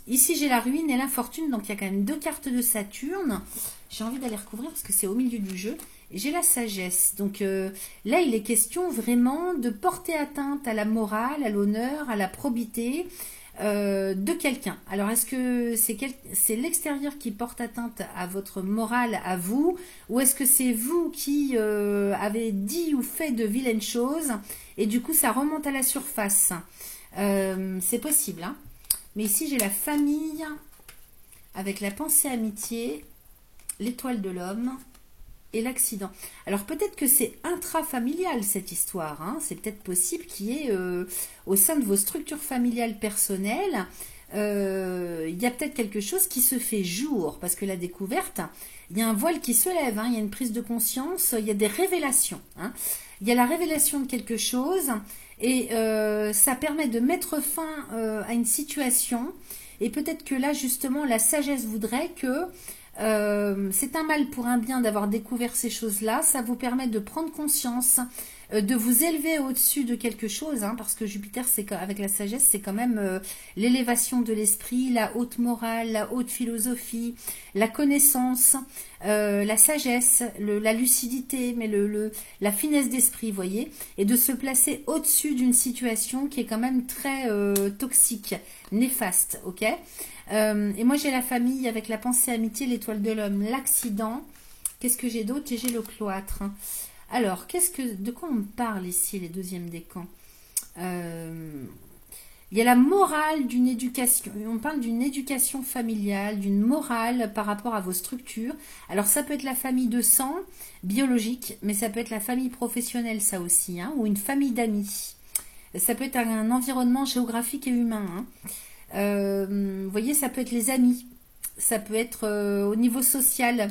Ici, j'ai la ruine et l'infortune, donc il y a quand même 2 cartes de Saturne. J'ai envie d'aller recouvrir parce que c'est au milieu du jeu. J'ai la sagesse. Donc là, il est question vraiment de porter atteinte à la morale, à l'honneur, à la probité de quelqu'un. Alors, est-ce que c'est l'extérieur qui porte atteinte à votre morale, à vous, ou est-ce que c'est vous qui avez dit ou fait de vilaines choses et du coup, ça remonte à la surface. C'est possible, hein. Mais ici, j'ai la famille avec la pensée amitié l'étoile de l'homme et l'accident. Alors peut-être que c'est intrafamilial cette histoire, hein. C'est peut-être possible qu'il y ait au sein de vos structures familiales personnelles, il y a peut-être quelque chose qui se fait jour, parce que la découverte, il y a un voile qui se lève, hein. Il y a une prise de conscience, il y a des révélations, hein. Il y a la révélation de quelque chose et ça permet de mettre fin à une situation, et peut-être que là justement la sagesse voudrait que c'est un mal pour un bien d'avoir découvert ces choses-là. Ça vous permet de prendre conscience, de vous élever au-dessus de quelque chose, hein, parce que Jupiter, avec la sagesse, c'est quand même l'élévation de l'esprit, la haute morale, la haute philosophie, la connaissance, la sagesse, la lucidité, mais la finesse d'esprit, vous voyez, et de se placer au-dessus d'une situation qui est quand même très toxique, néfaste, ok. Et moi j'ai la famille avec la pensée amitié, l'étoile de l'homme, l'accident. Qu'est-ce que j'ai d'autre? J'ai le cloître. Alors, de quoi on me parle ici, les deuxièmes décans? Il y a la morale d'une éducation. On parle d'une éducation familiale, d'une morale par rapport à vos structures. Alors, ça peut être la famille de sang, biologique, mais ça peut être la famille professionnelle, ça aussi, hein, ou une famille d'amis. Ça peut être un environnement géographique et humain, hein. Vous voyez, ça peut être les amis, ça peut être au niveau social.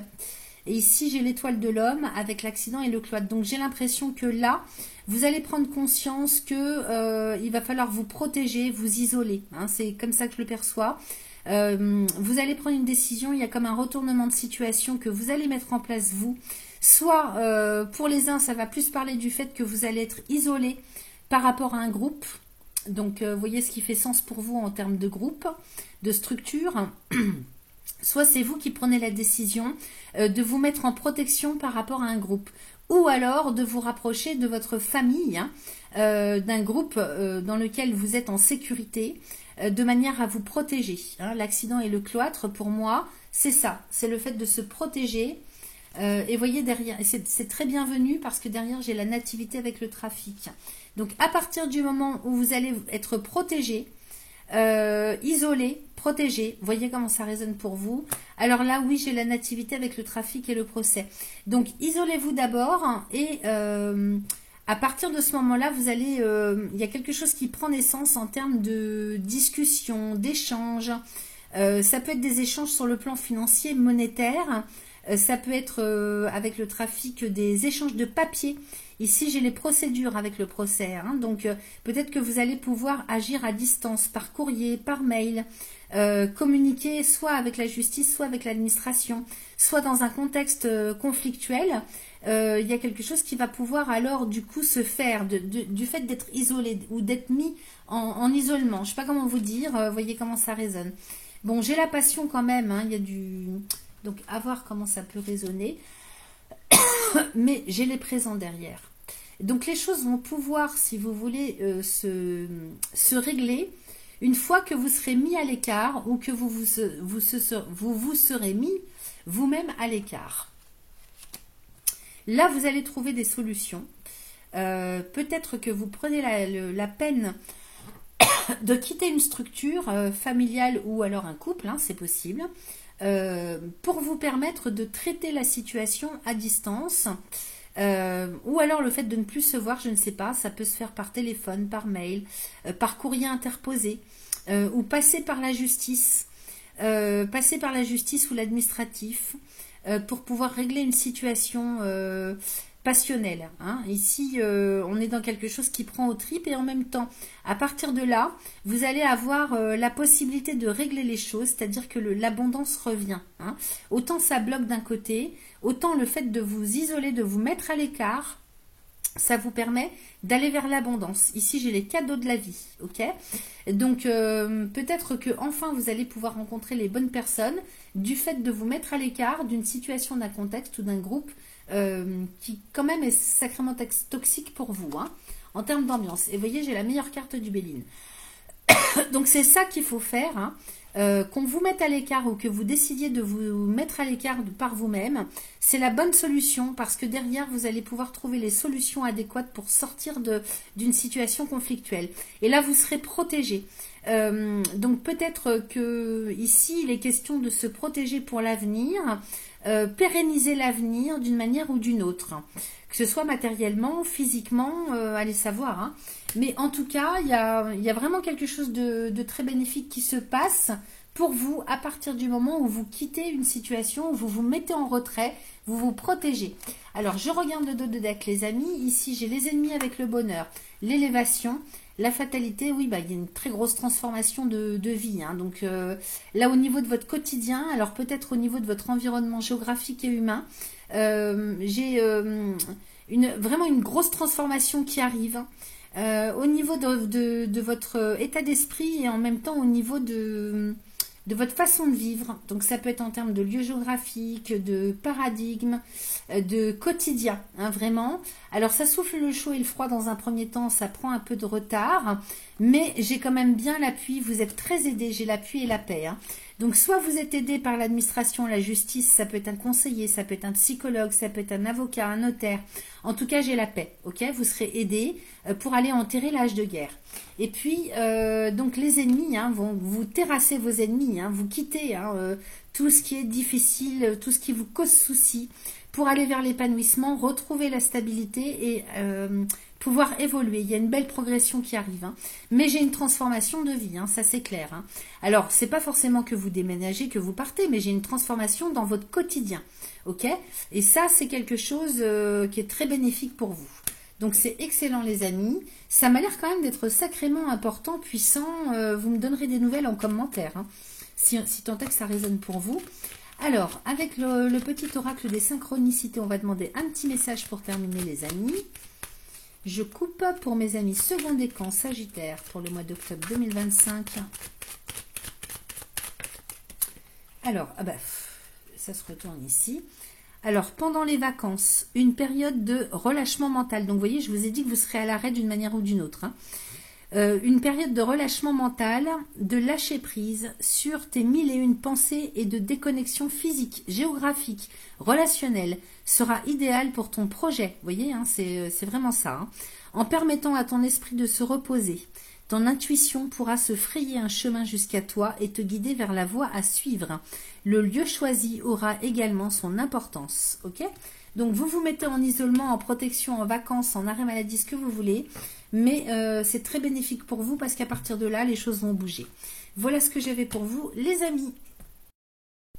Et ici, j'ai l'étoile de l'homme avec l'accident et le cloître. Donc, j'ai l'impression que là, vous allez prendre conscience que il va falloir vous protéger, vous isoler, hein. C'est comme ça que je le perçois. Vous allez prendre une décision, il y a comme un retournement de situation que vous allez mettre en place vous. Soit, pour les uns, ça va plus parler du fait que vous allez être isolé par rapport à un groupe. Donc, vous voyez ce qui fait sens pour vous en termes de groupe, de structure. Soit c'est vous qui prenez la décision de vous mettre en protection par rapport à un groupe. Ou alors de vous rapprocher de votre famille, hein, d'un groupe dans lequel vous êtes en sécurité, de manière à vous protéger, hein. L'accident et le cloître, pour moi, c'est ça. C'est le fait de se protéger. Et voyez derrière, c'est très bienvenu parce que derrière j'ai la nativité avec le trafic. Donc à partir du moment où vous allez être protégé, isolé, protégé, voyez comment ça résonne pour vous. Alors là oui, j'ai la nativité avec le trafic et le procès. Donc isolez-vous d'abord et à partir de ce moment-là, vous allez, il y a quelque chose qui prend naissance en termes de discussion, d'échange. Ça peut être des échanges sur le plan financier, monétaire. Ça peut être avec le trafic des échanges de papier. Ici, j'ai les procédures avec le procès, hein. Donc, peut-être que vous allez pouvoir agir à distance, par courrier, par mail, communiquer soit avec la justice, soit avec l'administration, soit dans un contexte conflictuel. Il y a quelque chose qui va pouvoir alors, du coup, se faire du fait d'être isolé ou d'être mis en isolement. Je ne sais pas comment vous dire, voyez comment ça résonne. Bon, j'ai la passion quand même, hein. Il y a du... Donc, à voir comment ça peut résonner. Mais j'ai les présents derrière. Donc, les choses vont pouvoir, si vous voulez, se régler une fois que vous serez mis à l'écart ou que vous vous serez mis vous-même à l'écart. Là, vous allez trouver des solutions. Peut-être que vous prenez la peine de quitter une structure familiale ou alors un couple, hein, c'est possible. Pour vous permettre de traiter la situation à distance, ou alors le fait de ne plus se voir, je ne sais pas, ça peut se faire par téléphone, par mail, par courrier interposé, ou passer par la justice ou l'administratif, pour pouvoir régler une situation passionnelle, hein. Ici, on est dans quelque chose qui prend aux tripes et en même temps, à partir de là, vous allez avoir la possibilité de régler les choses, c'est-à-dire que l'abondance revient, hein. Autant ça bloque d'un côté, autant le fait de vous isoler, de vous mettre à l'écart, ça vous permet d'aller vers l'abondance. Ici, j'ai les cadeaux de la vie, ok? Donc, peut-être que enfin vous allez pouvoir rencontrer les bonnes personnes du fait de vous mettre à l'écart d'une situation, d'un contexte ou d'un groupe qui quand même est sacrément toxique pour vous, hein, en termes d'ambiance. Et vous voyez, j'ai la meilleure carte du Béline. Donc c'est ça qu'il faut faire, hein. Qu'on vous mette à l'écart ou que vous décidiez de vous mettre à l'écart par vous-même, c'est la bonne solution parce que derrière vous allez pouvoir trouver les solutions adéquates pour sortir d'une situation conflictuelle. Et là vous serez protégé. Donc peut-être que ici il est question de se protéger pour l'avenir. pérenniser l'avenir d'une manière ou d'une autre. Que ce soit matériellement, physiquement, allez savoir. Hein. Mais en tout cas, il y a vraiment quelque chose de très bénéfique qui se passe pour vous à partir du moment où vous quittez une situation, où vous vous mettez en retrait, vous vous protégez. Alors, je regarde le dos de deck, les amis. Ici, j'ai les ennemis avec le bonheur, l'élévation, la fatalité. Oui, bah, il y a une très grosse transformation de vie. Hein. Donc, là, au niveau de votre quotidien, alors peut-être au niveau de votre environnement géographique et humain, j'ai vraiment une grosse transformation qui arrive. Au niveau de votre état d'esprit et en même temps au niveau de votre façon de vivre. Donc ça peut être en termes de lieu géographique, de paradigme, de quotidien, hein, vraiment. Alors ça souffle le chaud et le froid dans un premier temps, ça prend un peu de retard, mais j'ai quand même bien l'appui, vous êtes très aidé, j'ai l'appui et la paix. Hein. Donc soit vous êtes aidé par l'administration, la justice, ça peut être un conseiller, ça peut être un psychologue, ça peut être un avocat, un notaire. En tout cas, j'ai la paix, ok? Vous serez aidé pour aller enterrer l'âge de guerre. Et puis, donc les ennemis, hein, vont vous terrasser vos ennemis, hein, vous quittez hein, tout ce qui est difficile, tout ce qui vous cause souci, pour aller vers l'épanouissement, retrouver la stabilité et pouvoir évoluer. Il y a une belle progression qui arrive. Hein. Mais j'ai une transformation de vie, hein, ça c'est clair. Hein. Alors, c'est pas forcément que vous déménagez, que vous partez, mais j'ai une transformation dans votre quotidien. Ok? Et ça, c'est quelque chose qui est très bénéfique pour vous. Donc, c'est excellent, les amis. Ça m'a l'air quand même d'être sacrément important, puissant. Vous me donnerez des nouvelles en commentaire, hein, si tant est que ça résonne pour vous. Alors, avec le petit oracle des synchronicités, on va demander un petit message pour terminer, les amis. Je coupe pour mes amis second décan Sagittaire pour le mois d'octobre 2025. Alors, ah bah, ça se retourne ici. Alors, pendant les vacances, une période de relâchement mental. Donc, vous voyez, je vous ai dit que vous serez à l'arrêt d'une manière ou d'une autre. Hein. Une période de relâchement mental, de lâcher prise sur tes 1001 pensées et de déconnexion physique, géographique, relationnelle sera idéale pour ton projet. Vous voyez, hein, c'est vraiment ça. Hein. En permettant à ton esprit de se reposer, ton intuition pourra se frayer un chemin jusqu'à toi et te guider vers la voie à suivre. Le lieu choisi aura également son importance. Ok ? Donc, vous vous mettez en isolement, en protection, en vacances, en arrêt maladie, ce que vous voulez. Mais c'est très bénéfique pour vous parce qu'à partir de là, les choses vont bouger. Voilà ce que j'avais pour vous, les amis.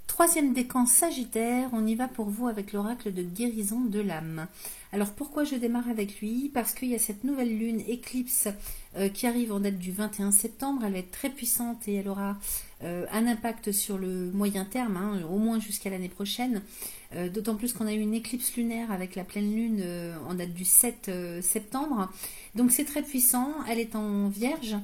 Troisième décan Sagittaire, on y va pour vous avec l'oracle de guérison de l'âme. Alors pourquoi je démarre avec lui? Parce qu'il y a cette nouvelle lune éclipse qui arrive en date du 21 septembre. Elle va être très puissante et elle aura un impact sur le moyen terme, hein, au moins jusqu'à l'année prochaine. D'autant plus qu'on a eu une éclipse lunaire avec la pleine lune en date du 7 septembre. Donc c'est très puissant, elle est en vierge.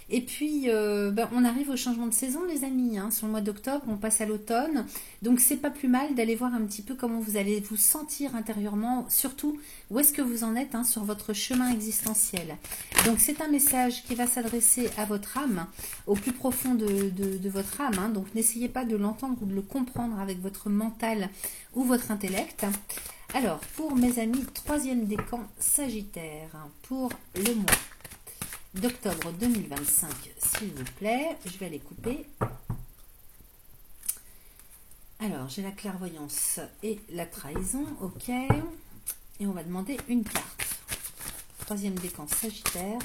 Et puis, on arrive au changement de saison, les amis. Hein. Sur le mois d'octobre, on passe à l'automne. Donc, c'est pas plus mal d'aller voir un petit peu comment vous allez vous sentir intérieurement. Surtout, où est-ce que vous en êtes hein, sur votre chemin existentiel. Donc, c'est un message qui va s'adresser à votre âme, au plus profond de votre âme. Hein. Donc, n'essayez pas de l'entendre ou de le comprendre avec votre mental ou votre intellect. Alors, pour mes amis, troisième décan Sagittaire, pour le mois d'octobre 2025, s'il vous plaît. Je vais aller couper. Alors, j'ai la clairvoyance et la trahison. Ok. Et on va demander une carte. Troisième décan Sagittaire.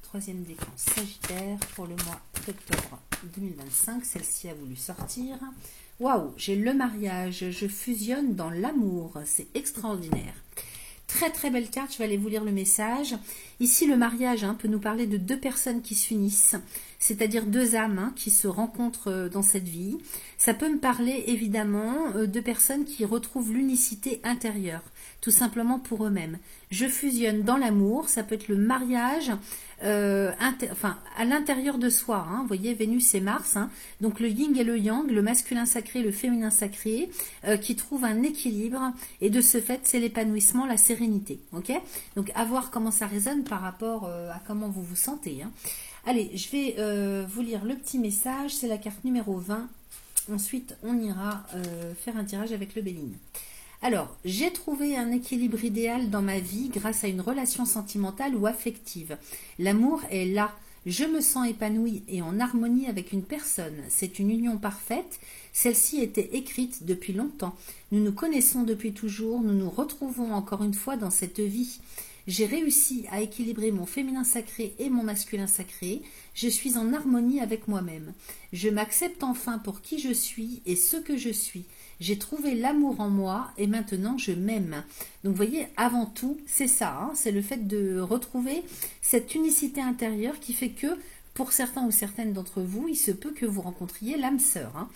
Troisième décan Sagittaire pour le mois d'octobre 2025. Celle-ci a voulu sortir. Waouh, j'ai le mariage. Je fusionne dans l'amour. C'est extraordinaire. Très très belle carte, je vais aller vous lire le message. Ici le mariage hein, peut nous parler de deux personnes qui s'unissent, c'est-à-dire deux âmes hein, qui se rencontrent dans cette vie. Ça peut me parler évidemment de personnes qui retrouvent l'unicité intérieure, tout simplement pour eux-mêmes. Je fusionne dans l'amour, ça peut être le mariage à l'intérieur de soi. Hein, vous voyez, Vénus et Mars, hein, donc le yin et le yang, le masculin sacré, le féminin sacré, qui trouvent un équilibre et de ce fait, c'est l'épanouissement, la sérénité. Ok, donc à voir comment ça résonne par rapport à comment vous vous sentez. Hein. Allez, je vais vous lire le petit message, c'est la carte numéro 20. Ensuite, on ira faire un tirage avec le Béline. Alors, j'ai trouvé un équilibre idéal dans ma vie grâce à une relation sentimentale ou affective. L'amour est là. Je me sens épanouie et en harmonie avec une personne. C'est une union parfaite. Celle-ci était écrite depuis longtemps. Nous nous connaissons depuis toujours. Nous nous retrouvons encore une fois dans cette vie. J'ai réussi à équilibrer mon féminin sacré et mon masculin sacré. Je suis en harmonie avec moi-même. Je m'accepte enfin pour qui je suis et ce que je suis. J'ai trouvé l'amour en moi et maintenant je m'aime. Donc vous voyez, avant tout, c'est ça, hein, c'est le fait de retrouver cette unicité intérieure qui fait que, pour certains ou certaines d'entre vous, il se peut que vous rencontriez l'âme sœur. Hein.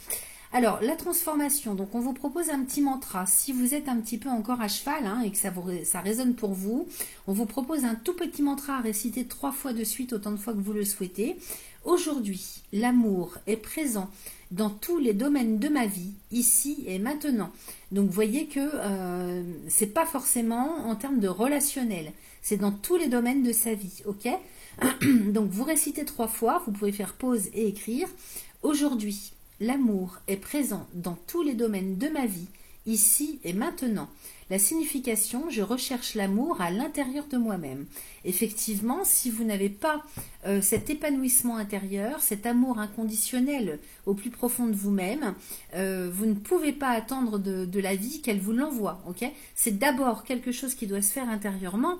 Alors, la transformation, donc on vous propose un petit mantra. Si vous êtes un petit peu encore à cheval hein, et que ça résonne pour vous, on vous propose un tout petit mantra à réciter 3 fois de suite, autant de fois que vous le souhaitez. Aujourd'hui, l'amour est présent dans tous les domaines de ma vie, ici et maintenant. Donc, vous voyez que c'est pas forcément en termes de relationnel, c'est dans tous les domaines de sa vie, ok? Donc, vous récitez 3 fois, vous pouvez faire pause et écrire. Aujourd'hui, l'amour est présent dans tous les domaines de ma vie, ici et maintenant. La signification, je recherche l'amour à l'intérieur de moi-même. Effectivement, si vous n'avez pas cet épanouissement intérieur, cet amour inconditionnel au plus profond de vous-même, vous ne pouvez pas attendre de la vie qu'elle vous l'envoie. Okay, c'est d'abord quelque chose qui doit se faire intérieurement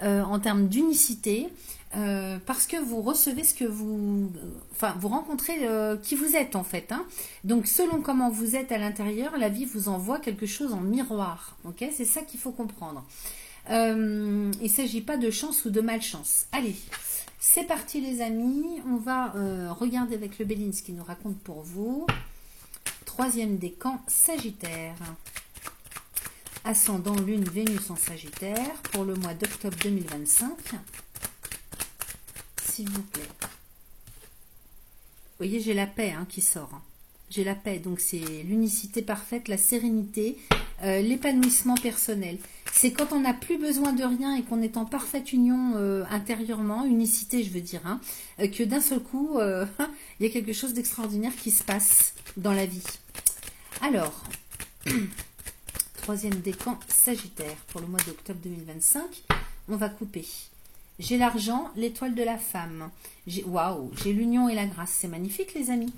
en termes d'unicité, parce que vous recevez ce que vous rencontrez qui vous êtes en fait. Hein. Donc selon comment vous êtes à l'intérieur, la vie vous envoie quelque chose en miroir. Okay, c'est ça qu'il faut comprendre. Il ne s'agit pas de chance ou de malchance. Allez, c'est parti les amis. On va regarder avec le Béline ce qu'il nous raconte pour vous. 3e décan, Sagittaire. Ascendant Lune, Vénus en Sagittaire pour le mois d'octobre 2025. S'il vous plaît. Vous voyez, j'ai la paix hein, qui sort. Hein. J'ai la paix, donc c'est l'unicité parfaite, la sérénité, l'épanouissement personnel. C'est quand on n'a plus besoin de rien et qu'on est en parfaite union intérieurement, unicité je veux dire, hein, que d'un seul coup, il y a quelque chose d'extraordinaire qui se passe dans la vie. Alors, 3e décan Sagittaire pour le mois d'octobre 2025, on va couper. J'ai l'argent, l'étoile de la femme. Waouh, j'ai l'union et la grâce. C'est magnifique les amis.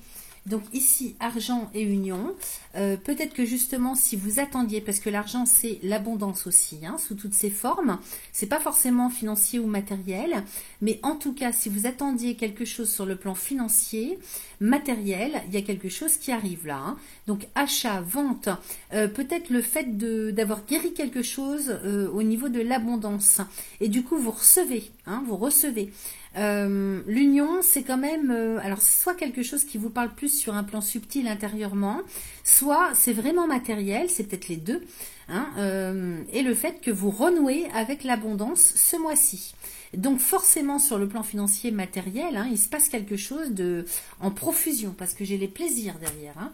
Donc ici, argent et union. Peut-être que justement, si vous attendiez, parce que l'argent c'est l'abondance aussi, hein, sous toutes ses formes. C'est pas forcément financier ou matériel, mais en tout cas, si vous attendiez quelque chose sur le plan financier, matériel, il y a quelque chose qui arrive là. Hein. Donc achat, vente, peut-être le fait d'avoir guéri quelque chose au niveau de l'abondance. Et du coup, vous recevez, hein, vous recevez. L'union, c'est quand même, alors soit quelque chose qui vous parle plus sur un plan subtil intérieurement, soit c'est vraiment matériel, c'est peut-être les deux, hein, et le fait que vous renouez avec l'abondance ce mois-ci. Donc forcément sur le plan financier matériel, hein, il se passe quelque chose en profusion, parce que j'ai les plaisirs derrière. Hein.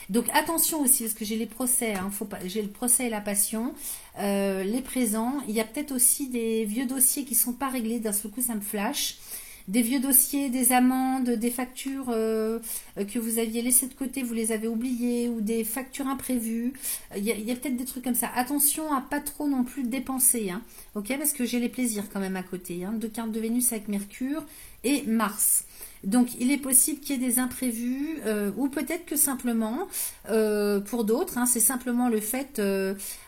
Donc attention aussi, parce que j'ai les procès, hein, j'ai le procès et la passion, les présents. Il y a peut-être aussi des vieux dossiers qui ne sont pas réglés, d'un seul coup ça me flash. Des vieux dossiers, des amendes, des factures que vous aviez laissées de côté, vous les avez oubliées, ou des factures imprévues. Il y a peut-être des trucs comme ça. Attention à pas trop non plus dépenser, hein, ok, parce que j'ai les plaisirs quand même à côté. Hein, 2 cartes de Vénus avec Mercure et Mars. Donc il est possible qu'il y ait des imprévus, ou peut-être que simplement, pour d'autres, hein, c'est simplement le fait,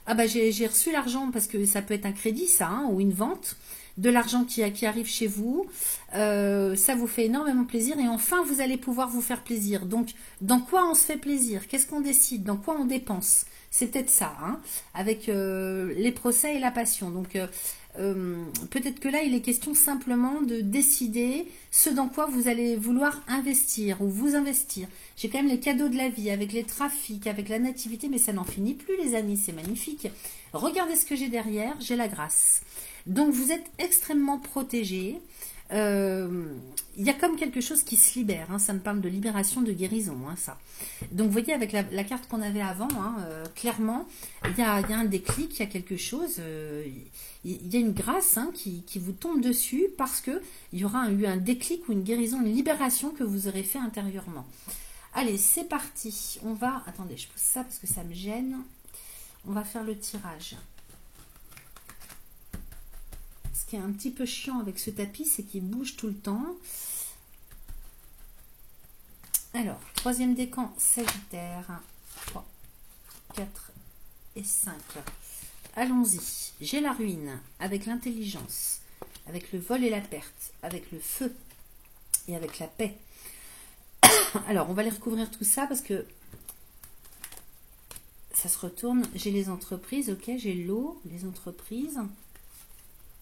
ah bah j'ai reçu l'argent, parce que ça peut être un crédit ça, hein, ou une vente, de l'argent qui arrive chez vous, ça vous fait énormément plaisir et enfin vous allez pouvoir vous faire plaisir. Donc dans quoi on se fait plaisir? Qu'est-ce qu'on décide? Dans quoi on dépense? C'est peut-être ça, hein, avec les procès et la passion. Donc peut-être que là il est question simplement de décider ce dans quoi vous allez vouloir investir ou vous investir. J'ai quand même les cadeaux de la vie avec les trafics, avec la nativité, mais ça n'en finit plus les amis, c'est magnifique. Regardez ce que j'ai derrière, j'ai la grâce. Donc vous êtes extrêmement protégé. Il y a comme quelque chose qui se libère, hein, ça me parle de libération, de guérison, hein, ça. Donc vous voyez avec la carte qu'on avait avant, hein, clairement, il y a un déclic, il y a quelque chose, il y a une grâce hein, qui vous tombe dessus parce que il y aura eu un déclic ou une guérison, une libération que vous aurez fait intérieurement. Allez, c'est parti. On va, attendez, je pousse ça parce que ça me gêne. On va faire le tirage. Ce qui est un petit peu chiant avec ce tapis, c'est qu'il bouge tout le temps. Alors, troisième décan, Sagittaire. 3, 4 et 5. Allons-y. J'ai la ruine avec l'intelligence, avec le vol et la perte, avec le feu et avec la paix. Alors, on va les recouvrir tout ça parce que ça se retourne. J'ai les entreprises, ok, j'ai l'eau, les entreprises.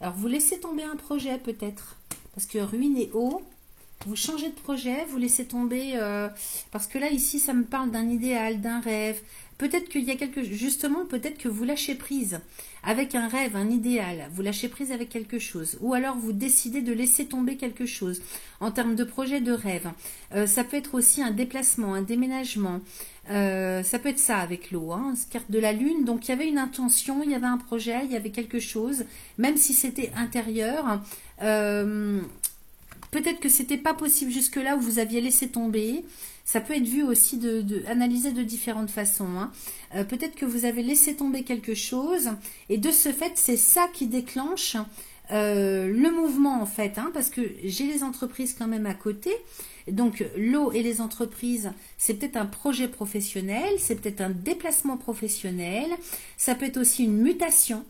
Alors, vous laissez tomber un projet peut-être, parce que ruine et eau, vous changez de projet, vous laissez tomber, parce que là, ici, ça me parle d'un idéal, d'un rêve. Peut-être qu'il y a justement, peut-être que vous lâchez prise avec un rêve, un idéal. Vous lâchez prise avec quelque chose. Ou alors, vous décidez de laisser tomber quelque chose en termes de projet, de rêve. Ça peut être aussi un déplacement, un déménagement. Ça peut être ça avec l'eau, hein, carte de la lune. Donc, il y avait une intention, il y avait un projet, il y avait quelque chose. Même si c'était intérieur, peut-être que c'était pas possible jusque-là où vous aviez laissé tomber. Ça peut être vu aussi analysé de différentes façons. Hein. Peut-être que vous avez laissé tomber quelque chose et de ce fait, c'est ça qui déclenche le mouvement en fait. Hein, parce que j'ai les entreprises quand même à côté. Donc l'eau et les entreprises, c'est peut-être un projet professionnel, c'est peut-être un déplacement professionnel. Ça peut être aussi une mutation.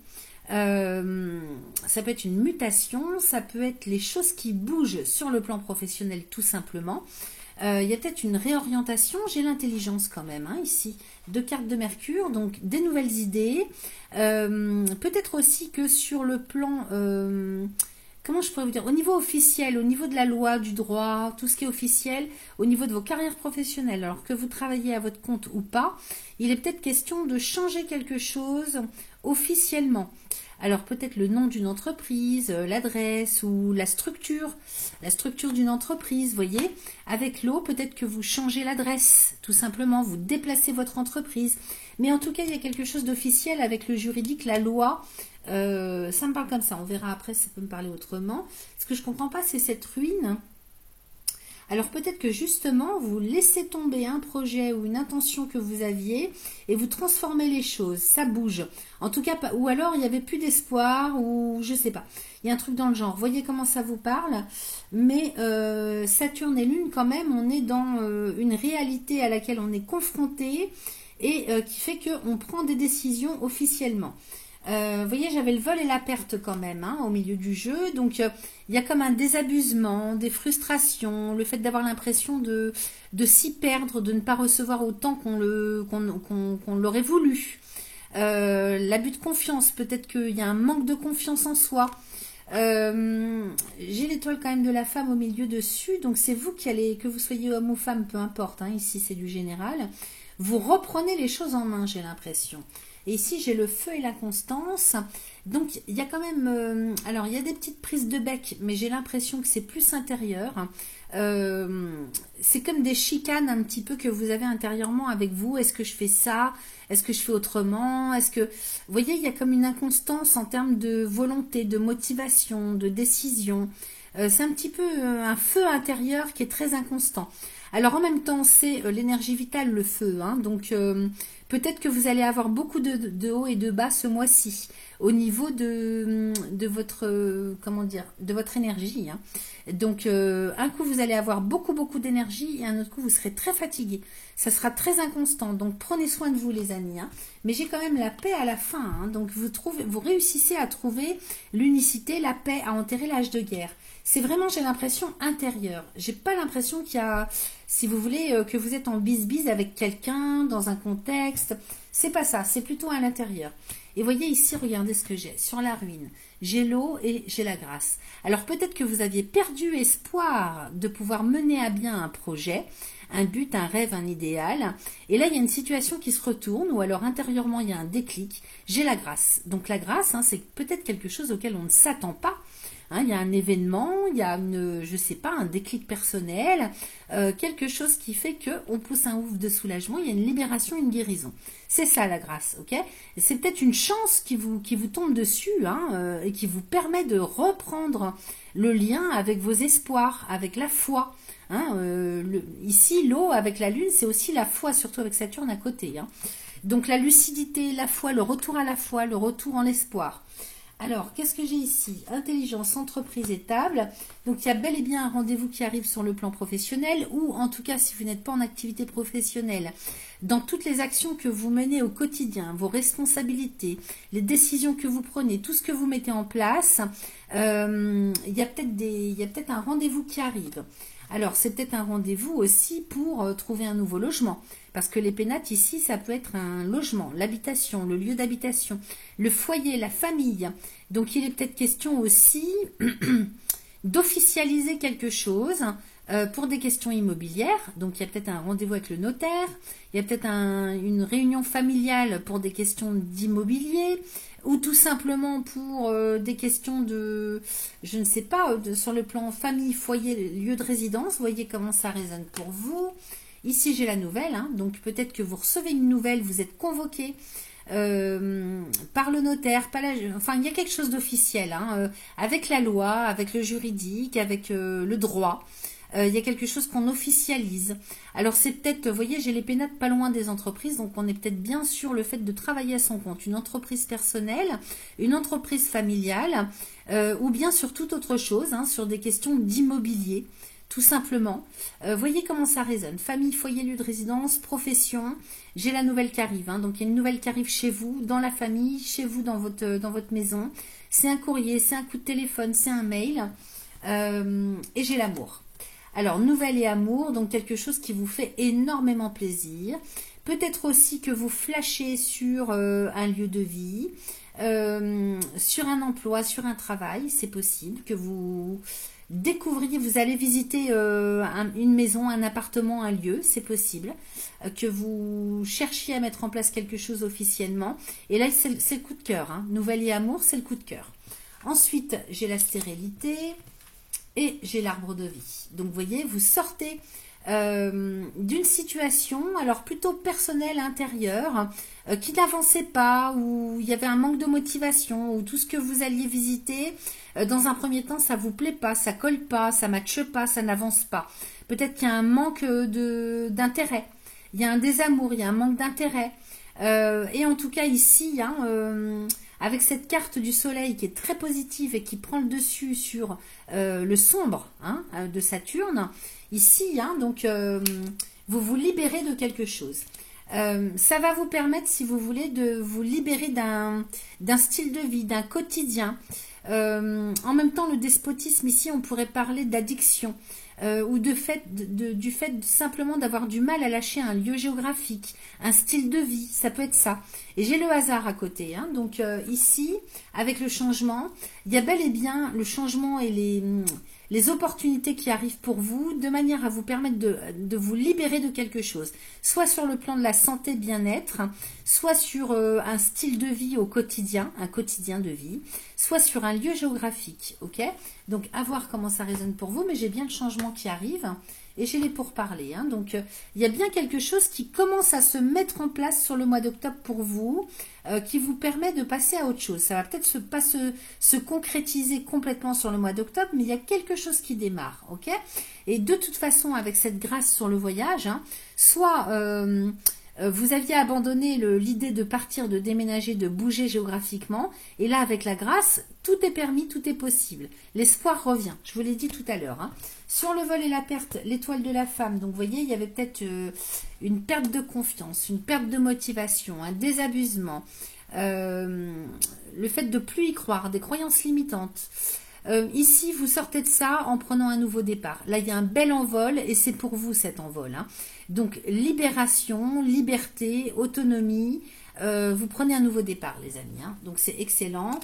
Ça peut être une mutation, ça peut être les choses qui bougent sur le plan professionnel tout simplement. Il y a peut-être une réorientation, j'ai l'intelligence quand même, hein, ici, 2 cartes de Mercure, donc des nouvelles idées. Peut-être aussi que sur le plan, comment je pourrais vous dire, au niveau officiel, au niveau de la loi, du droit, tout ce qui est officiel, au niveau de vos carrières professionnelles, alors que vous travaillez à votre compte ou pas, il est peut-être question de changer quelque chose officiellement. Alors peut-être le nom d'une entreprise, l'adresse ou la structure d'une entreprise, voyez. Avec l'eau, peut-être que vous changez l'adresse, tout simplement, vous déplacez votre entreprise. Mais en tout cas, il y a quelque chose d'officiel avec le juridique, la loi. Ça me parle comme ça, on verra après, ça peut me parler autrement. Ce que je ne comprends pas, c'est cette ruine. Alors peut-être que justement, vous laissez tomber un projet ou une intention que vous aviez et vous transformez les choses, ça bouge. En tout cas, ou alors il n'y avait plus d'espoir ou je sais pas. Il y a un truc dans le genre, voyez comment ça vous parle. Mais Saturne et Lune quand même, on est dans une réalité à laquelle on est confronté et qui fait qu'on prend des décisions officiellement. Vous voyez, j'avais le vol et la perte quand même hein, au milieu du jeu. Donc, il y a comme un désabusement, des frustrations, le fait d'avoir l'impression de s'y perdre, de ne pas recevoir autant qu'on l'aurait voulu. L'abus de confiance, peut-être qu'il y a un manque de confiance en soi. J'ai l'étoile quand même de la femme au milieu dessus. Donc, c'est vous qui allez, que vous soyez homme ou femme, peu importe. Hein, ici, c'est du général. Vous reprenez les choses en main, j'ai l'impression. Et ici, j'ai le feu et la constance. Donc, il y a quand même... alors, il y a des petites prises de bec, mais j'ai l'impression que c'est plus intérieur. C'est comme des chicanes un petit peu que vous avez intérieurement avec vous. Est-ce que je fais ça? Est-ce que je fais autrement? Est-ce que... Vous voyez, il y a comme une inconstance en termes de volonté, de motivation, de décision. C'est un petit peu un feu intérieur qui est très inconstant. Alors, en même temps, c'est l'énergie vitale, le feu. Hein, donc... peut-être que vous allez avoir beaucoup de hauts et de bas ce mois-ci au niveau de votre comment dire, de votre énergie. Hein. Donc un coup vous allez avoir beaucoup d'énergie et un autre coup vous serez très fatigué. Ça sera très inconstant. Donc prenez soin de vous les amis. Hein. Mais j'ai quand même la paix à la fin. Hein. Donc vous réussissez à trouver l'unicité, la paix, à enterrer l'âge de guerre. C'est vraiment, j'ai l'impression, intérieure. J'ai pas l'impression qu'il y a, si vous voulez, que vous êtes en bise-bise avec quelqu'un, dans un contexte. C'est pas ça, c'est plutôt à l'intérieur. Et voyez ici, regardez ce que j'ai. Sur la ruine, j'ai l'eau et j'ai la grâce. Alors peut-être que vous aviez perdu espoir de pouvoir mener à bien un projet, un but, un rêve, un idéal. Et là, il y a une situation qui se retourne, ou alors intérieurement, il y a un déclic. J'ai la grâce. Donc la grâce, hein, c'est peut-être quelque chose auquel on ne s'attend pas. Hein, il y a un événement, il y a une, je sais pas, un déclic personnel, quelque chose qui fait que on pousse un ouf de soulagement, il y a une libération, une guérison. C'est ça la grâce, ok? C'est peut-être une chance qui vous tombe dessus hein, et qui vous permet de reprendre le lien avec vos espoirs, avec la foi. Hein, ici, l'eau avec la lune, c'est aussi la foi, surtout avec Saturne à côté. Hein. Donc la lucidité, la foi, le retour à la foi, le retour en l'espoir. Alors, qu'est-ce que j'ai ici? Intelligence, entreprise et table. Donc, il y a bel et bien un rendez-vous qui arrive sur le plan professionnel ou, en tout cas, si vous n'êtes pas en activité professionnelle, dans toutes les actions que vous menez au quotidien, vos responsabilités, les décisions que vous prenez, tout ce que vous mettez en place, il y a peut-être un rendez-vous qui arrive. Alors, c'est peut-être un rendez-vous aussi pour trouver un nouveau logement. Parce que les pénates ici, ça peut être un logement, l'habitation, le lieu d'habitation, le foyer, la famille. Donc, il est peut-être question aussi d'officialiser quelque chose pour des questions immobilières. Donc, il y a peut-être un rendez-vous avec le notaire. Il y a peut-être une réunion familiale pour des questions d'immobilier. Ou tout simplement pour des questions de, je ne sais pas, sur le plan famille, foyer, lieu de résidence. Vous voyez comment ça résonne pour vous. Ici, j'ai la nouvelle, hein, donc peut-être que vous recevez une nouvelle, vous êtes convoqué par le notaire, enfin, il y a quelque chose d'officiel, hein, avec la loi, avec le juridique, avec le droit. Il y a quelque chose qu'on officialise. Alors, c'est peut-être, vous voyez, j'ai les pénates pas loin des entreprises, donc on est peut-être bien sur le fait de travailler à son compte. Une entreprise personnelle, une entreprise familiale, ou bien sur toute autre chose, hein, sur des questions d'immobilier. Tout simplement. Voyez comment ça résonne. Famille, foyer, lieu de résidence, profession. J'ai la nouvelle qui arrive. Hein. Donc, il y a une nouvelle qui arrive chez vous, dans la famille, chez vous, dans votre maison. C'est un courrier, c'est un coup de téléphone, c'est un mail. Et j'ai l'amour. Alors, nouvelle et amour, donc quelque chose qui vous fait énormément plaisir. Peut-être aussi que vous flashez sur un lieu de vie, sur un emploi, sur un travail. C'est possible que vous découvriez, vous allez visiter une maison, un appartement, un lieu, c'est possible, que vous cherchiez à mettre en place quelque chose officiellement. Et là, c'est le coup de cœur. Hein. Nouvelle et amour, c'est le coup de cœur. Ensuite, j'ai la stérilité et j'ai l'arbre de vie. Donc, vous voyez, vous sortez d'une situation, alors plutôt personnelle, intérieure, qui n'avançait pas, où il y avait un manque de motivation, où tout ce que vous alliez visiter, dans un premier temps, ça vous plaît pas, ça colle pas, ça matche pas, ça n'avance pas. Peut-être qu'il y a un manque d'intérêt, il y a un désamour, il y a un manque d'intérêt. Et en tout cas ici, hein, avec cette carte du soleil qui est très positive et qui prend le dessus sur le sombre, hein, de Saturne, ici, hein, donc vous vous libérez de quelque chose. Ça va vous permettre, si vous voulez, de vous libérer d'un style de vie, d'un quotidien. En même temps, le despotisme, ici, on pourrait parler d'addiction ou du fait simplement d'avoir du mal à lâcher un lieu géographique, un style de vie, ça peut être ça. Et j'ai le hasard à côté, hein, donc ici, avec le changement, il y a bel et bien le changement et les opportunités qui arrivent pour vous, de manière à vous permettre de vous libérer de quelque chose, soit sur le plan de la santé, bien-être, soit sur un style de vie au quotidien, un quotidien de vie, soit sur un lieu géographique, ok? Donc, à voir comment ça résonne pour vous, mais j'ai bien le changement qui arrive, et j'ai les pourparlers, hein. Donc, il y a bien quelque chose qui commence à se mettre en place sur le mois d'octobre pour vous, qui vous permet de passer à autre chose. Ça va peut-être pas se concrétiser complètement sur le mois d'octobre, mais il y a quelque chose qui démarre, ok? Et de toute façon, avec cette grâce sur le voyage, hein, soit vous aviez abandonné l'idée de partir, de déménager, de bouger géographiquement, et là, avec la grâce, tout est permis, tout est possible. L'espoir revient, je vous l'ai dit tout à l'heure, hein. Sur le vol et la perte, l'étoile de la femme, donc vous voyez, il y avait peut-être une perte de confiance, une perte de motivation, un désabusement, le fait de plus y croire, des croyances limitantes. Ici, vous sortez de ça en prenant un nouveau départ. Là, il y a un bel envol et c'est pour vous cet envol, hein. Donc, libération, liberté, autonomie. Vous prenez un nouveau départ, les amis, hein. Donc, c'est excellent.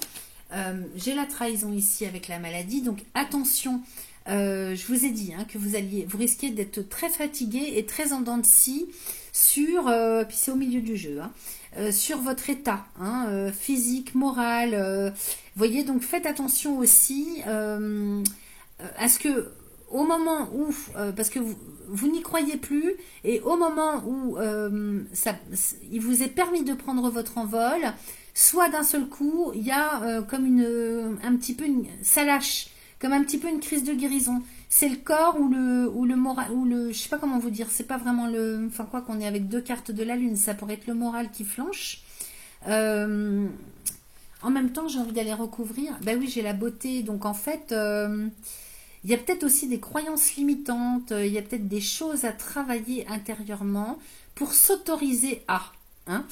J'ai la trahison ici avec la maladie. Donc, attention. Je vous ai dit, hein, que vous risquez d'être très fatigué et très en dents de scie sur, puis c'est au milieu du jeu, hein, sur votre état, hein, physique, moral. Voyez, donc faites attention aussi à ce que au moment où, parce que vous n'y croyez plus, et au moment où il vous est permis de prendre votre envol, soit d'un seul coup, il y a comme un petit peu, ça lâche. Comme un petit peu une crise de guérison. C'est le corps ou le moral, je sais pas comment vous dire, c'est pas vraiment enfin quoi qu'on est avec deux cartes de la lune, ça pourrait être le moral qui flanche. En En même temps, j'ai envie d'aller recouvrir. Ben oui, j'ai la beauté. Donc en fait, il y a peut-être aussi des croyances limitantes. Il y a peut-être des choses à travailler intérieurement pour s'autoriser à, hein,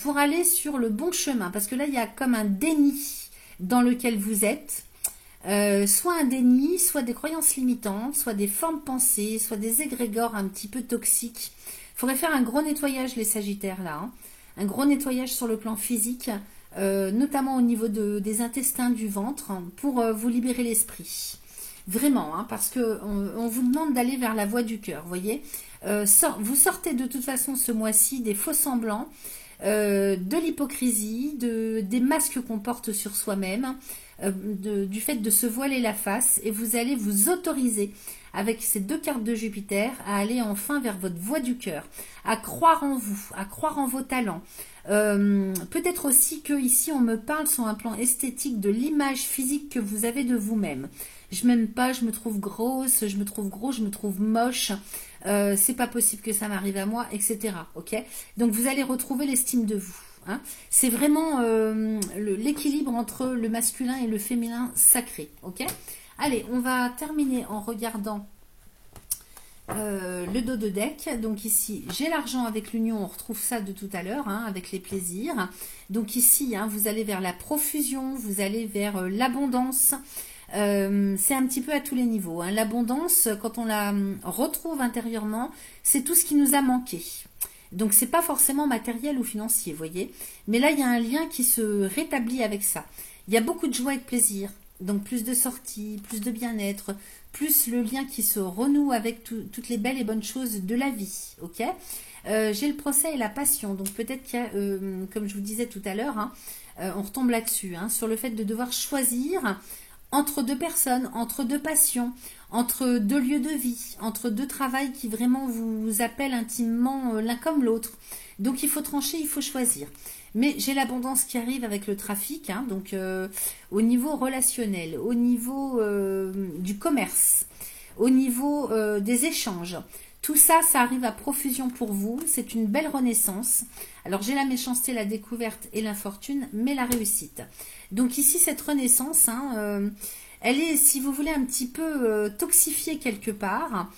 pour aller sur le bon chemin. Parce que là, il y a comme un déni dans lequel vous êtes. Soit un déni, soit des croyances limitantes, soit des formes pensées, soit des égrégores un petit peu toxiques. Il faudrait faire un gros nettoyage, les Sagittaires, là. Hein. Un gros nettoyage sur le plan physique, notamment au niveau des intestins du ventre, pour vous libérer l'esprit. Vraiment, hein, parce que on vous demande d'aller vers la voie du cœur, vous voyez. Vous sortez de toute façon ce mois-ci des faux semblants, de l'hypocrisie, des masques qu'on porte sur soi-même, du fait de se voiler la face, et vous allez vous autoriser avec ces 2 cartes de Jupiter à aller enfin vers votre voie du cœur, à croire en vous, à croire en vos talents. Peut-être aussi que ici on me parle sur un plan esthétique de l'image physique que vous avez de vous-même. Je m'aime pas, je me trouve grosse, je me trouve gros, je me trouve moche, c'est pas possible que ça m'arrive à moi, etc. Ok. Donc vous allez retrouver l'estime de vous. Hein. C'est vraiment l'équilibre entre le masculin et le féminin sacré. Ok. Allez, on va terminer en regardant le dos de deck. Donc ici, j'ai l'argent avec l'union, on retrouve ça de tout à l'heure, hein, avec les plaisirs. Donc ici, hein, vous allez vers la profusion, vous allez vers l'abondance. C'est un petit peu à tous les niveaux. Hein. L'abondance, quand on la retrouve intérieurement, c'est tout ce qui nous a manqué. Donc c'est pas forcément matériel ou financier, vous voyez. Mais là, il y a un lien qui se rétablit avec ça. Il y a beaucoup de joie et de plaisir. Donc plus de sorties, plus de bien-être, plus le lien qui se renoue avec toutes les belles et bonnes choses de la vie. Ok. J'ai le procès et la passion. Donc peut-être qu'il y a, comme je vous disais tout à l'heure, hein, on retombe là-dessus, hein, sur le fait de devoir choisir entre 2 personnes, entre 2 passions, entre 2 lieux de vie, entre 2 travails qui vraiment vous appellent intimement l'un comme l'autre. Donc il faut trancher, il faut choisir. Mais j'ai l'abondance qui arrive avec le trafic, hein, donc au niveau relationnel, au niveau du commerce, au niveau des échanges. Tout ça, ça arrive à profusion pour vous. C'est une belle renaissance. Alors, j'ai la méchanceté, la découverte et l'infortune, mais la réussite. Donc ici, cette renaissance, hein, elle est, si vous voulez, un petit peu toxifiée quelque part.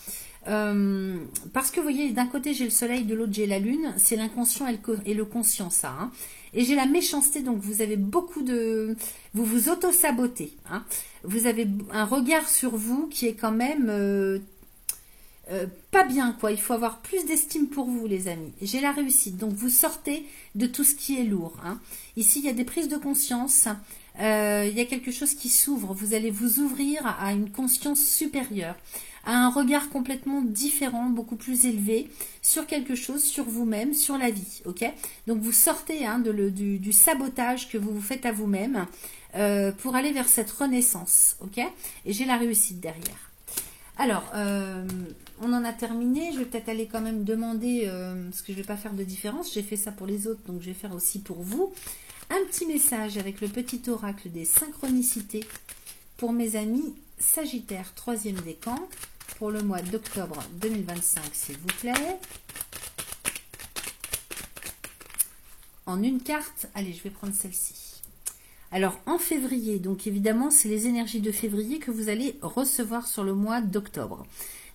Parce que vous voyez, d'un côté j'ai le soleil, de l'autre j'ai la lune, c'est l'inconscient et le conscient, ça. Hein. Et j'ai la méchanceté, donc vous avez beaucoup de... Vous vous auto-sabotez. Hein. Vous avez un regard sur vous qui est quand même... pas bien, quoi. Il faut avoir plus d'estime pour vous, les amis. J'ai la réussite. Donc, vous sortez de tout ce qui est lourd. Hein. Ici, il y a des prises de conscience. Il y a quelque chose qui s'ouvre. Vous allez vous ouvrir à une conscience supérieure, à un regard complètement différent, beaucoup plus élevé sur quelque chose, sur vous-même, sur la vie. Ok. Donc, vous sortez hein, du sabotage que vous vous faites à vous-même pour aller vers cette renaissance. Ok. Et j'ai la réussite derrière. Alors, on en a terminé. Je vais peut-être aller quand même demander, parce que je ne vais pas faire de différence. J'ai fait ça pour les autres, donc je vais faire aussi pour vous. Un petit message avec le petit oracle des synchronicités pour mes amis Sagittaire, 3e décan, pour le mois d'octobre 2025, s'il vous plaît. En une carte, allez, je vais prendre celle-ci. Alors, en février, donc évidemment, c'est les énergies de février que vous allez recevoir sur le mois d'octobre.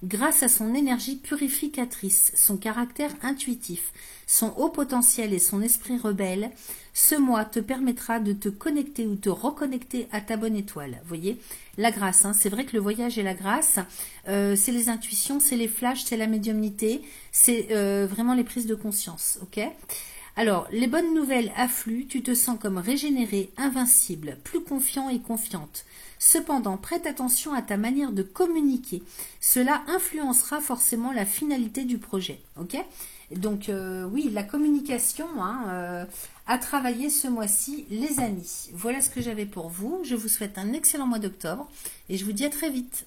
Grâce à son énergie purificatrice, son caractère intuitif, son haut potentiel et son esprit rebelle, ce mois te permettra de te connecter ou te reconnecter à ta bonne étoile. Vous voyez, la grâce, hein, c'est vrai que le voyage et la grâce, c'est les intuitions, c'est les flashs, c'est la médiumnité, c'est vraiment les prises de conscience, ok ? Alors, les bonnes nouvelles affluent, tu te sens comme régénéré, invincible, plus confiant et confiante. Cependant, prête attention à ta manière de communiquer. Cela influencera forcément la finalité du projet. Ok ? Donc, oui, la communication hein, à travailler ce mois-ci, les amis. Voilà ce que j'avais pour vous. Je vous souhaite un excellent mois d'octobre et je vous dis à très vite.